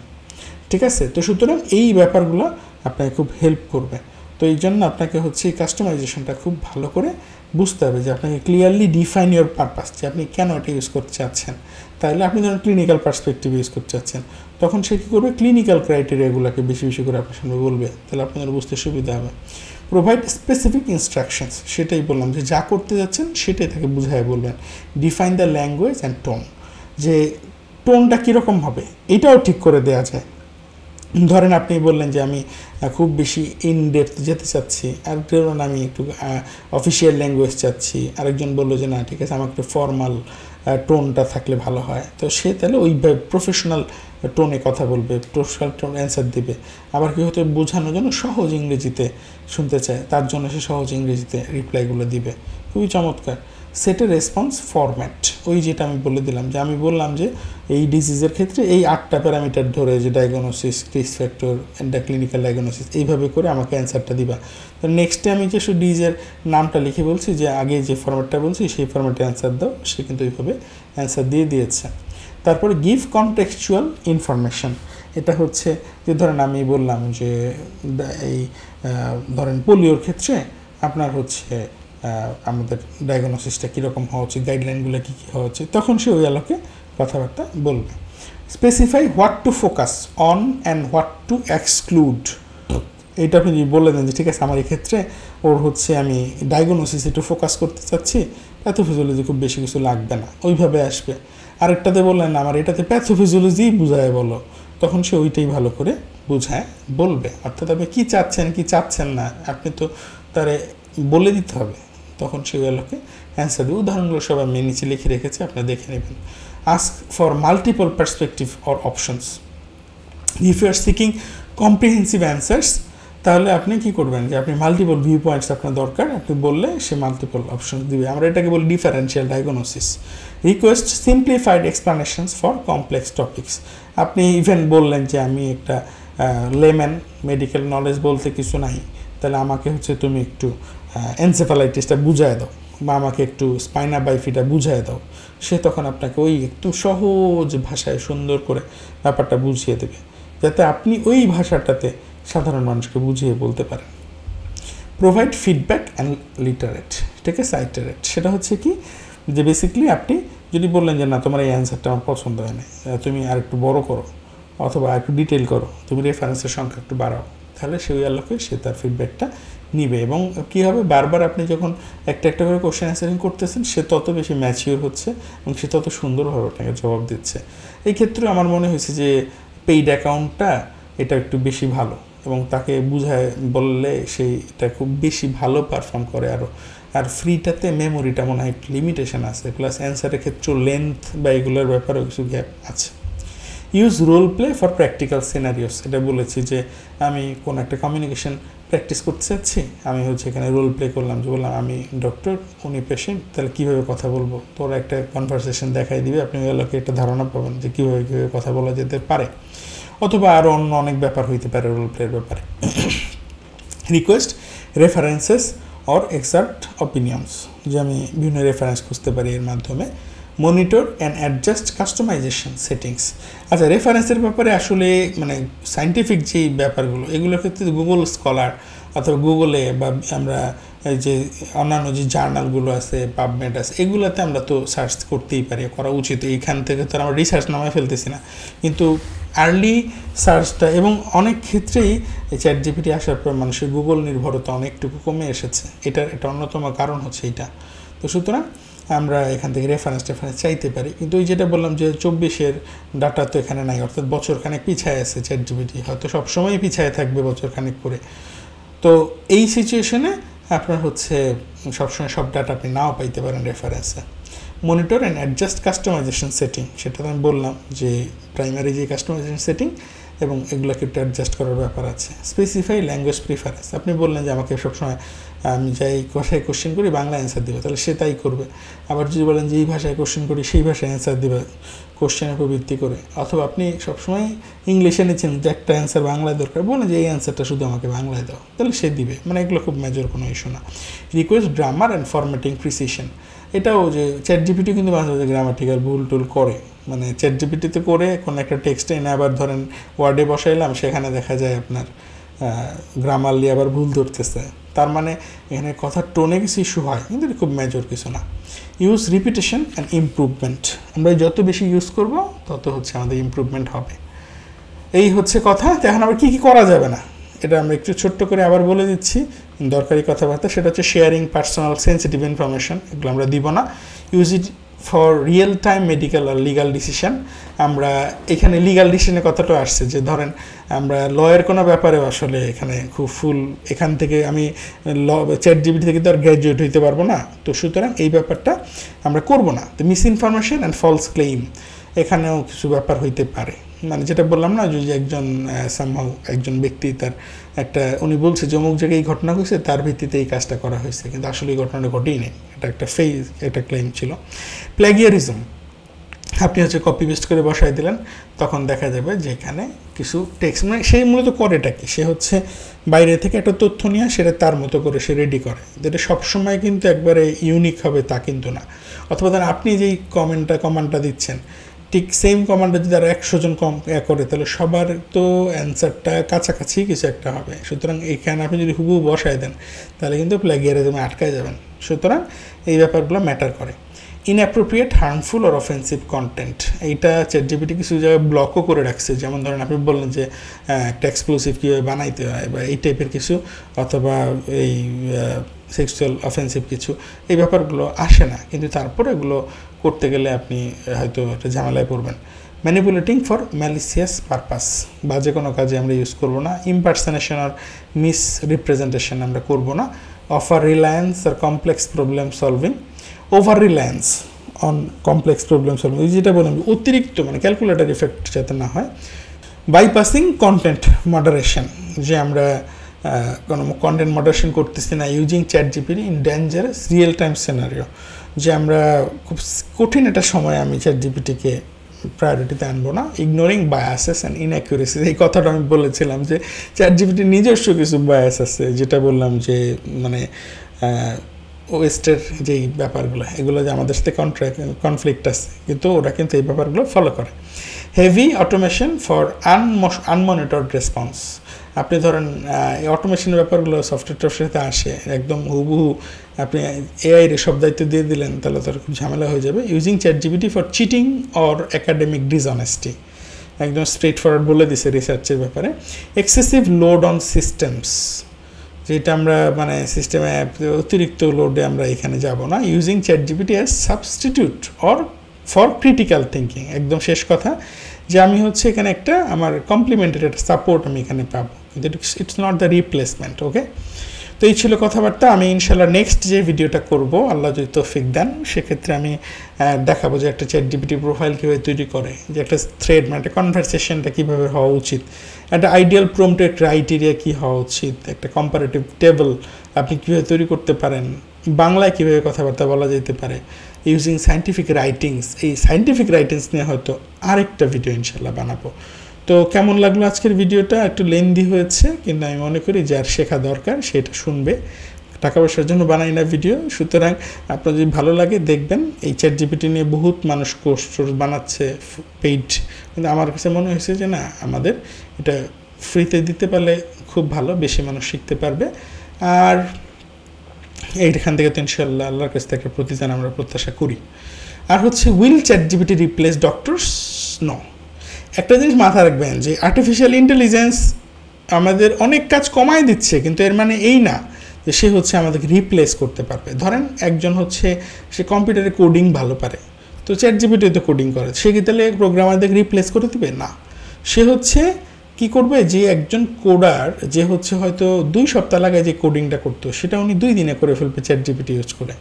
ঠিক আছে, তো সুতরাং এই ব্যাপারগুলো আপনাকে খুব হেল্প করবে। তো এই জন্য আপনাকে হচ্ছে এই কাস্টমাইজেশনটা খুব ভালো করে বুঝতে হবে, যে আপনাকে ক্লিয়ারলি ডিফাইন ইউর পারপাস, যে আপনি কেন এটা ইউজ করতে চাচ্ছেন। তাহলে আপনি ধরুন ক্লিনিক্যাল পার্সপেক্টিভ ইউজ করতে চাচ্ছেন, তখন সে কী করবে, ক্লিনিক্যাল ক্রাইটেরিয়াগুলোকে বেশি বেশি করে আপনার সামনে বলবে, তাহলে আপনাদের বুঝতে সুবিধা হবে। প্রোভাইড স্পেসিফিক ইনস্ট্রাকশনস, সেটাই বললাম যে যা করতে যাচ্ছেন সেটাই তাকে বুঝায় বলবেন। Define the language and tone, যে টোনটা কীরকম হবে এটাও ঠিক করে দেওয়া যায়। ধরেন আপনি বললেন যে আমি খুব বেশি ইন ডেপথ যেতে চাচ্ছি, আর ধরুন আমি একটু অফিসিয়াল ল্যাঙ্গুয়েজ চাচ্ছি, আরেকজন বললো যে না ঠিক আছে আমার একটু ফর্মাল টোনটা থাকলে ভালো হয়, তো সে তাহলে ওইভাবে প্রফেশনাল টোনে কথা বলবে, প্রফেশনাল টোন অ্যান্সার দেবে। আবার কি হয়তো বোঝানোর জন্য সহজ ইংরেজিতে শুনতে চায়, তার জন্য সে সহজ ইংরেজিতে রিপ্লাইগুলো দিবে। খুবই চমৎকার। সেটের রেসপন্স ফরম্যাট, ওই যেটা আমি বলে দিলাম, যে আমি বললাম যে এই ডিজিজের ক্ষেত্রে এই 8টা প্যারামিটার ধরে, যে diagnosis, risk factor, and clinical diagnosis, এইভাবে করে আমাকে অ্যান্সারটা দিবা। তো নেক্সটে আমি যে শুধু ডিজিজের নামটা লিখে বলছি, যে আগে যে ফরম্যাটটা বলছি সেই ফরম্যাটে অ্যান্সার দাও, সে কিন্তু এইভাবে অ্যান্সার দিয়ে দিয়েছে। তারপরে গিভ কনটেক্সচুয়াল ইনফরমেশন, এটা হচ্ছে যে ধরেন আমি বললাম যে এই ধরেন পোলিওর ক্ষেত্রে আপনার হচ্ছে আমাদের ডায়াগনোসিসটা কীরকম হওয়া উচিত, গাইডলাইনগুলো কী কী হওয়া উচিত, তখন সে ওই আলোকে কথাবার্তা বলবে। Specify what to focus on and what to exclude, এইটা আপনি যদি বলে দেন যে ঠিক আছে আমার এক্ষেত্রে ওর হচ্ছে আমি ডায়াগনোসিস একটু ফোকাস করতে চাচ্ছি, প্যাথোফিজিওলজি খুব বেশি কিছু লাগবে না, ওইভাবে আসবে। আরেকটাতে বললেন আমার এটাতে প্যাথোফিজিওলজি বুঝায় বলো, তখন সে ওইটাই ভালো করে বুঝায় বলবে। অর্থাৎ আপনি কী চাচ্ছেন কি চাচ্ছেন না আপনি তো তারে বলে দিতে হবে, তখন সে ওগুলোকে অ্যান্সার দেবে। উদাহরণগুলো সব আমি নিচে লিখে রেখেছি, আপনি দেখে নেবেন। Ask for multiple perspective or options, if you are seeking comprehensive answers, তাহলে আপনি কি করবেন, যে আপনি মাল্টিপল ভিউ পয়েন্টস আপনার দরকার, আপনি বললে সে মাল্টিপল অপশন দিবে। আমরা এটাকে বলি differential diagnosis. Request simplified explanations for complex topics, আপনি ইভেন বললেন যে আমি একটা লেম্যান, মেডিকেল নলেজ বলতে কিছু নাই, তাহলে আমাকে হচ্ছে তুমি একটু এনসেফালাইটিসটা বুঝায় দাও, বা আমাকে একটু স্পাইনা বাইফিটা বুঝায় দাও। সে তখন আপনাকে ওই একটু সহজ ভাষায় সুন্দর করে ব্যাপারটা বুঝিয়ে দেবে, যাতে আপনি ওই ভাষাটাতে সাধারণ মানুষকে বুঝিয়ে বলতে পারেন। প্রোভাইড ফিডব্যাক অ্যান্ড লিটারেট, ঠিক আছে, আইটারেট, সেটা হচ্ছে কি, যে বেসিক্যালি আপনি যদি বললেন যে না তোমার এই অ্যান্সারটা আমার পছন্দ হয় না, তুমি আর একটু বড় করো অথবা একটু ডিটেল করো, তুমি রেফারেন্সের সংখ্যা একটু বাড়াও, তাহলে সে ওই আলোকে সে তার ফিডব্যাকটা নিবে। এবং কী হবে, বারবার আপনি যখন একটা একটা করে কোশ্চেন অ্যান্সারিং করতেছেন, সে তত বেশি ম্যাচিওর হচ্ছে এবং সে তত সুন্দরভাবে আপনাকে জবাব দিচ্ছে। এই ক্ষেত্রে আমার মনে হয়েছে যে পেইড অ্যাকাউন্টটা এটা একটু বেশি ভালো, এবং তাকে বুঝায় বললে সেইটা খুব বেশি ভালো পারফর্ম করে আরও। আর ফ্রিটাতে মেমোরিটা মনে হয় একটু লিমিটেশন আছে, প্লাস অ্যান্সারের ক্ষেত্রেও লেন্থ বা এগুলোর ব্যাপারেও কিছু গ্যাপ আছে। Use role play for practical scenarios, এটা বলেছি যে আমি কোনো একটা কমিউনিকেশন প্র্যাকটিস করতে চাচ্ছি, আমি হচ্ছে এখানে রোল প্লে করলাম, যে বললাম আমি ডক্টর, উনি পেশেন্ট, তাহলে কীভাবে কথা বলবো, তোর একটা কনভারসেশন দেখাই দিবে, আপনি ওগুলোকে একটা ধারণা পাবেন যে কীভাবে কথা বলা যেতে পারে। অথবা আরও অন্য অনেক ব্যাপার হইতে পারে রোল প্লের ব্যাপারে। Request references or exact opinions, যে আমি বিভিন্ন রেফারেন্স খুঁজতে পারি এর মাধ্যমে। Monitor and adjust customization settings, আচ্ছা রেফারেন্সের ব্যাপারে আসলে মানে সায়েন্টিফিক যেই ব্যাপারগুলো, এগুলোর ক্ষেত্রে গুগল স্কলার অথবা গুগলে বা আমরা এই যে অন্যান্য যে জার্নালগুলো আছে, পাবমেড আছে, এগুলোতে আমরা তো সার্চ করতেই পারি, করা উচিত। এইখান থেকে তো আমরা রিসার্চ নামায় ফেলতেছি না, কিন্তু আর্লি সার্চটা এবং অনেক ক্ষেত্রেই এই চ্যাটজিপিটি আসার পর মানুষের গুগল নির্ভরতা অনেকটুকু কমে এসেছে। এটার একটা অন্যতম কারণ হচ্ছে এইটা। তো সুতরাং আমরা এখান থেকে রেফারেন্স চাইতে পারি, কিন্তু ওই যেটা বললাম যে 24-এর ডাটা তো এখানে নাই, অর্থাৎ বছরখানেক পিছায় আছে চ্যাটজিপিটি, হয়তো সবসময়ই পিছায় থাকবে বছরখানেক করে। তো এই সিচুয়েশনে আপনার হচ্ছে সবসময় সব ডাটা আপনি নাও পাইতে পারেন রেফারেন্সে। Monitor and adjust customization setting, সেটা তো আমি বললাম যে প্রাইমারি যে কাস্টমাইজেশন সেটিং এবং এগুলোকে একটু অ্যাডজাস্ট করার ব্যাপার আছে। স্পেসিফাই ল্যাঙ্গুয়েজ প্রিফারেন্স, আপনি বললেন যে আমাকে সবসময় আমি যাই ভাষায় কোশ্চেন করি বাংলা অ্যান্সার দেবে, তাহলে সে তাই করবে। আবার যদি বলেন যে এই ভাষায় কোশ্চেন করি সেই ভাষায় অ্যান্সার দেবে কোশ্চেনের উপর ভিত্তি করে, অথবা আপনি সবসময় ইংলিশে নিচ্ছেন যে একটা অ্যান্সার বাংলায় দরকার, বলেন যে এই অ্যান্সারটা শুধু আমাকে বাংলায় দাও, তাহলে সে দিবে। মানে এগুলো খুব মেজর কোনো ইস্যু না। Request grammar and formatting precision, এটাও যে চ্যাটজিপিটি কিন্তু মাঝে মাঝে গ্রামাটিক্যাল ভুল টুল করে, মানে চ্যাটজিপিটিতে করে কোনো একটা টেক্সটে এনে আবার ধরেন ওয়ার্ডে বসাইলাম, সেখানে দেখা যায় আপনার গ্রামারলি আবার ভুল ধরতেছে, তার মানে এখানে কথার টোনে কিছু ইস্যু হয়, কিন্তু এটা খুব মেজর কিছু না। ইউজ রিপিটেশন অ্যান্ড ইমপ্রুভমেন্ট, আমরা যত বেশি ইউজ করব তত হচ্ছে আমাদের ইমপ্রুভমেন্ট হবে। এই হচ্ছে কথা। এখন আবার কী কী করা যাবে না, এটা আমরা একটু ছোট্ট করে আবার বলে দিচ্ছি দরকারি কথাবার্তা। সেটা হচ্ছে শেয়ারিং পার্সোনাল সেন্সিটিভ ইনফরমেশন, এগুলো আমরা দিব না। Use it for real time medical or legal decision, আমরা এখানে লিগাল ডিসিশনের কথাটা আসছে যে ধরেন আমরা লয়ের কোনো ব্যাপারে আসলে এখানে খুব ফুল, এখান থেকে আমি চ্যাটজিপিটি থেকে তো আর গ্র্যাজুয়েট হইতে পারবো না, তো সুতরাং এই ব্যাপারটা আমরা করব না। তো misinformation and false claim, এখানেও কিছু ব্যাপার হইতে পারে, মানে যেটা বললাম না, যদি একজন ব্যক্তি তার একটা উনি বলছে যে অমুক জায়গায় এই ঘটনা হয়েছে, তার ভিত্তিতে এই কাজটা করা হয়েছে, কিন্তু আসলে এই ঘটনাটা ঘটেই নেই, এটা একটা ক্লেম ছিল। প্ল্যাগিয়ারিজম, আপনি হচ্ছে কপি পেস্ট করে বসাই দিলেন, তখন দেখা যাবে যে এখানে কিছু টেক্সট, মানে সেই মূলত করেটা কি, সে হচ্ছে বাইরে থেকে একটা তথ্য নিয়ে সেটা তার মতো করে সে রেডি করে, যেটা সবসময় কিন্তু একবারে ইউনিক হবে তা কিন্তু না। অথবা ধরেন আপনি যেই কমান্ডটা দিচ্ছেন, ঠিক সেম কমান্ডটা যদি আরও 100 জন করে, তাহলে সবার তো অ্যান্সারটা কাছাকাছি কিছু একটা হবে। সুতরাং এখানে আপনি যদি হুবহু বসায় দেন তাহলে কিন্তু প্ল্যাগিয়ারিজমে আটকায় যাবেন। সুতরাং এই ব্যাপারগুলো ম্যাটার করে। ইনঅ্যাপ্রোপ্রিয়েট, হার্মফুল আর অফেন্সিভ কন্টেন্ট, এইটা চ্যাটজিপিটি কিছু জায়গায় ব্লকও করে রাখছে। যেমন ধরেন আপনি বললেন যে একটা এক্সপ্লোসিভ কীভাবে বানাইতে হয় বা এই টাইপের কিছু, অথবা এই সেক্সুয়াল অফেন্সিভ কিছু, এই ব্যাপারগুলো আসে না, কিন্তু তারপরে এগুলো করতে গেলে আপনি হয়তো একটা ঝামেলায় পড়বেন। ম্যানিপুলেটিং ফর ম্যালিসিয়াস পারপাস, বাজে কোনো কাজে আমরা ইউজ করব না। ইমপার্সনেশন আর মিস রিপ্রেজেন্টেশন আমরা করব না। Over reliance or complex problem solving, over reliance on complex problem solving, যেটা বললাম অতিরিক্ত মানে ক্যালকুলেটর ইফেক্ট যাতে না হয়। বাইপাসিং কন্টেন্ট মডারেশন, যে আমরা কোনো কন্টেন্ট মডারেশন করতেছি না using ChatGPT in dangerous real time scenario, যে আমরা খুব কঠিন একটা সময় আমি চ্যাটজিপিটিকে প্রায়োরিটিতে আনবো না। ইগনোরিং বায়াসেস অ্যান্ড ইনঅ্যাকুরেসিস, এই কথাটা আমি বলেছিলাম যে চ্যাটজিপিটির নিজস্ব কিছু বায়াস আছে, যেটা বললাম যে মানে ওয়েস্টের যেই ব্যাপারগুলো, এগুলো যে আমাদের সাথে কনফ্লিক্ট আছে, কিন্তু ওরা কিন্তু এই ব্যাপারগুলো ফলো করে। হেভি অটোমেশন ফর আনমনিটর্ড রেসপন্স, আপনি ধরেন এই অটোমেশনের ব্যাপারগুলো সফটওয়্যার সাথে আসে, একদম হুবহু আপনি এআইয়ের সব দায়িত্ব দিয়ে দিলেন, তাহলে তার খুব ঝামেলা হয়ে যাবে। Using ChatGPT for cheating or academic dishonesty, একদম স্ট্রেট ফরওয়ার্ড বলে দিছে রিসার্চের ব্যাপারে। এক্সেসিভ লোড অন সিস্টেমস, যেটা আমরা মানে সিস্টেমে অতিরিক্ত লোডে আমরা এখানে যাব না। Using ChatGPT as substitute or for critical thinking, একদম শেষ কথা, যে আমি হচ্ছে এখানে একটা আমার কমপ্লিমেন্টারি একটা সাপোর্ট আমি এখানে পাবো, কিন্তু ইটস নট দ্য রিপ্লেসমেন্ট। ওকে, তো এই ছিল কথাবার্তা। আমি ইনশাল্লাহ নেক্সট যে ভিডিওটা করব, আল্লাহ যদি তৌফিক দেন, সেক্ষেত্রে আমি দেখাবো যে একটা চ্যাটজিপিটি প্রোফাইল কীভাবে তৈরি করে, যে একটা থ্রেড মানে একটা কনভারসেশনটা কীভাবে হওয়া উচিত, একটা আইডিয়াল প্রম্পটের ক্রাইটেরিয়া কী হওয়া উচিত, একটা কম্পারেটিভ টেবল আপনি কীভাবে তৈরি করতে পারেন, বাংলায় কীভাবে কথাবার্তা বলা যেতে পারে, ইউজিং সায়েন্টিফিক রাইটিংস। এই সায়েন্টিফিক রাইটিংস নিয়ে হয়তো আরেকটা ভিডিও ইনশাল্লাহ বানাবো। তো কেমন লাগলো আজকের ভিডিওটা? একটু লেন্দি হয়েছে, কিন্তু আমি মনে করি যার শেখা দরকার সেটা শুনবে, টাকা পয়সার জন্য বানাই না ভিডিও। সুতরাং আপনার যদি ভালো লাগে দেখবেন। এই চ্যাটজিপিটি নিয়ে বহুত মানুষ কোর্স বানাচ্ছে পেইড, কিন্তু আমার কাছে মনে হয়েছে যে না, আমাদের এটা ফ্রিতে দিতে পারলে খুব ভালো, বেশি মানুষ শিখতে পারবে। আর এইখান থেকে তো ইনশাল্লাহ আল্লাহর কাছ থেকে প্রতিদান আমরা প্রত্যাশা করি। আর হচ্ছে will ChatGPT replace doctors? No. একটা জিনিস মাথায় রাখবেন যে আর্টিফিশিয়াল ইন্টেলিজেন্স আমাদের অনেক কাজ কমায় দিচ্ছে, কিন্তু এর মানে এই না যে সে হচ্ছে আমাদেরকে রিপ্লেস করতে পারবে। ধরেন একজন হচ্ছে সে কম্পিউটারে কোডিং ভালো পারে, তো ChatGPT তো কোডিং করে, সে কি তাহলে প্রোগ্রামারদের রিপ্লেস করে দিবে? না। সে হচ্ছে কি করবে, যে একজন কোডার যে হচ্ছে হয়তো 2 সপ্তাহ লাগায় যে কোডিংটা করতো, সেটা উনি 2 দিনে করে ফেলবে ChatGPT ইউজ করে।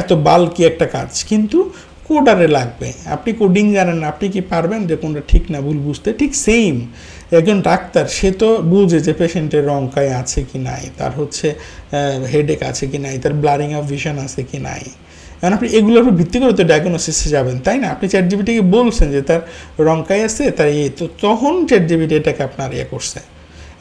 এত বাল্কি একটা কাজ, কিন্তু কোডারে লাগবে। আপনি কোডিং জানেন না, আপনি কি পারবেন যে কোনটা ঠিক না ভুল বুঝতে? ঠিক সেম একজন ডাক্তার, সে তো বুঝে যে পেশেন্টের রংকায় আছে কি নাই, তার হচ্ছে হেডেক আছে কি নাই, তার ব্লারিং অফ ভিশন আছে কি নাই। কারণ আপনি এগুলোর উপর ভিত্তি করে তো ডায়াগনোসিসে যাবেন, তাই না? আপনি ChatGPTকে বলছেন যে তার রংকায় আছে, তার তো তখন ChatGPT এটাকে আপনার করছে,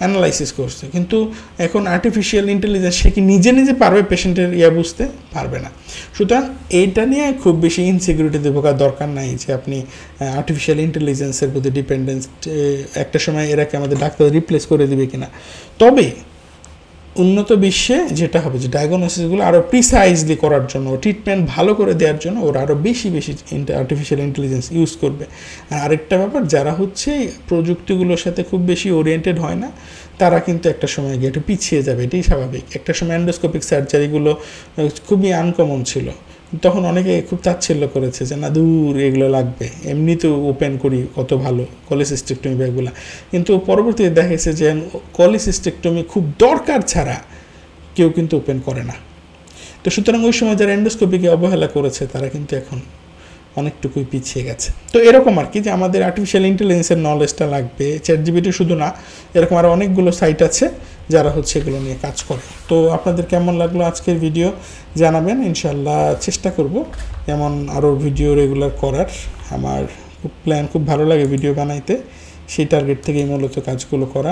অ্যানালাইসিস করছে। কিন্তু এখন আর্টিফিশিয়াল ইন্টেলিজেন্স সে কি নিজে নিজে পারবে পেশেন্টের বুঝতে? পারবে না। সুতরাং এইটা নিয়ে খুব বেশি ইনসিকিউরিটি দেওয়ার দরকার নাই যে আপনি আর্টিফিশিয়াল ইন্টেলিজেন্সের প্রতি ডিপেন্ডেন্স, একটা সময় এরাকে আমাদের ডাক্তার রিপ্লেস করে দিবে কিনা। তবে উন্নত বিশ্বে যেটা হবে যে ডায়াগনোসিসগুলো আরও প্রিসাইজলি করার জন্য, ট্রিটমেন্ট ভালো করে দেওয়ার জন্য ওরা আরও বেশি আর্টিফিশিয়াল ইন্টেলিজেন্স ইউজ করবে। আর আরেকটা ব্যাপার, যারা হচ্ছে প্রযুক্তিগুলোর সাথে খুব বেশি ওরিয়েন্টেড হয় না, তারা কিন্তু একটা সময় গিয়ে একটু পিছিয়ে যাবে, এটাই স্বাভাবিক। একটা সময় এন্ডোস্কোপিক সার্জারিগুলো খুবই আনকমন ছিল, তখন অনেকে খুব তাচ্ছিল্য করেছে যে না দূর এগুলো লাগবে, এমনি তো ওপেন করি কত ভালো কলিসিস্টেক্টমি ব্যাগগুলো। কিন্তু পরবর্তীতে দেখা গেছে যে কলিসিস্টেক্টমি খুব দরকার ছাড়া কেউ কিন্তু ওপেন করে না। তো সুতরাং ওই সময় যারা এন্ডোস্কোপিকে অবহেলা করেছে তারা কিন্তু এখন অনেকটুকুই পিছিয়ে গেছে। তো এরকম আর কি, যে আমাদের আর্টিফিশিয়াল ইন্টেলিজেন্সের নলেজটা লাগবে। ChatGPT শুধু না, এরকম আরও অনেকগুলো সাইট আছে যারা হচ্ছে এগুলো নিয়ে কাজ করে। তো আপনাদের কেমন লাগলো আজকের ভিডিও জানাবেন, ইনশাল্লাহ চেষ্টা করব এমন আরও ভিডিও রেগুলার করার। আমার খুব ভালো লাগে ভিডিও বানাইতে, সেই টার্গেট থেকেই মূলত কাজগুলো করা।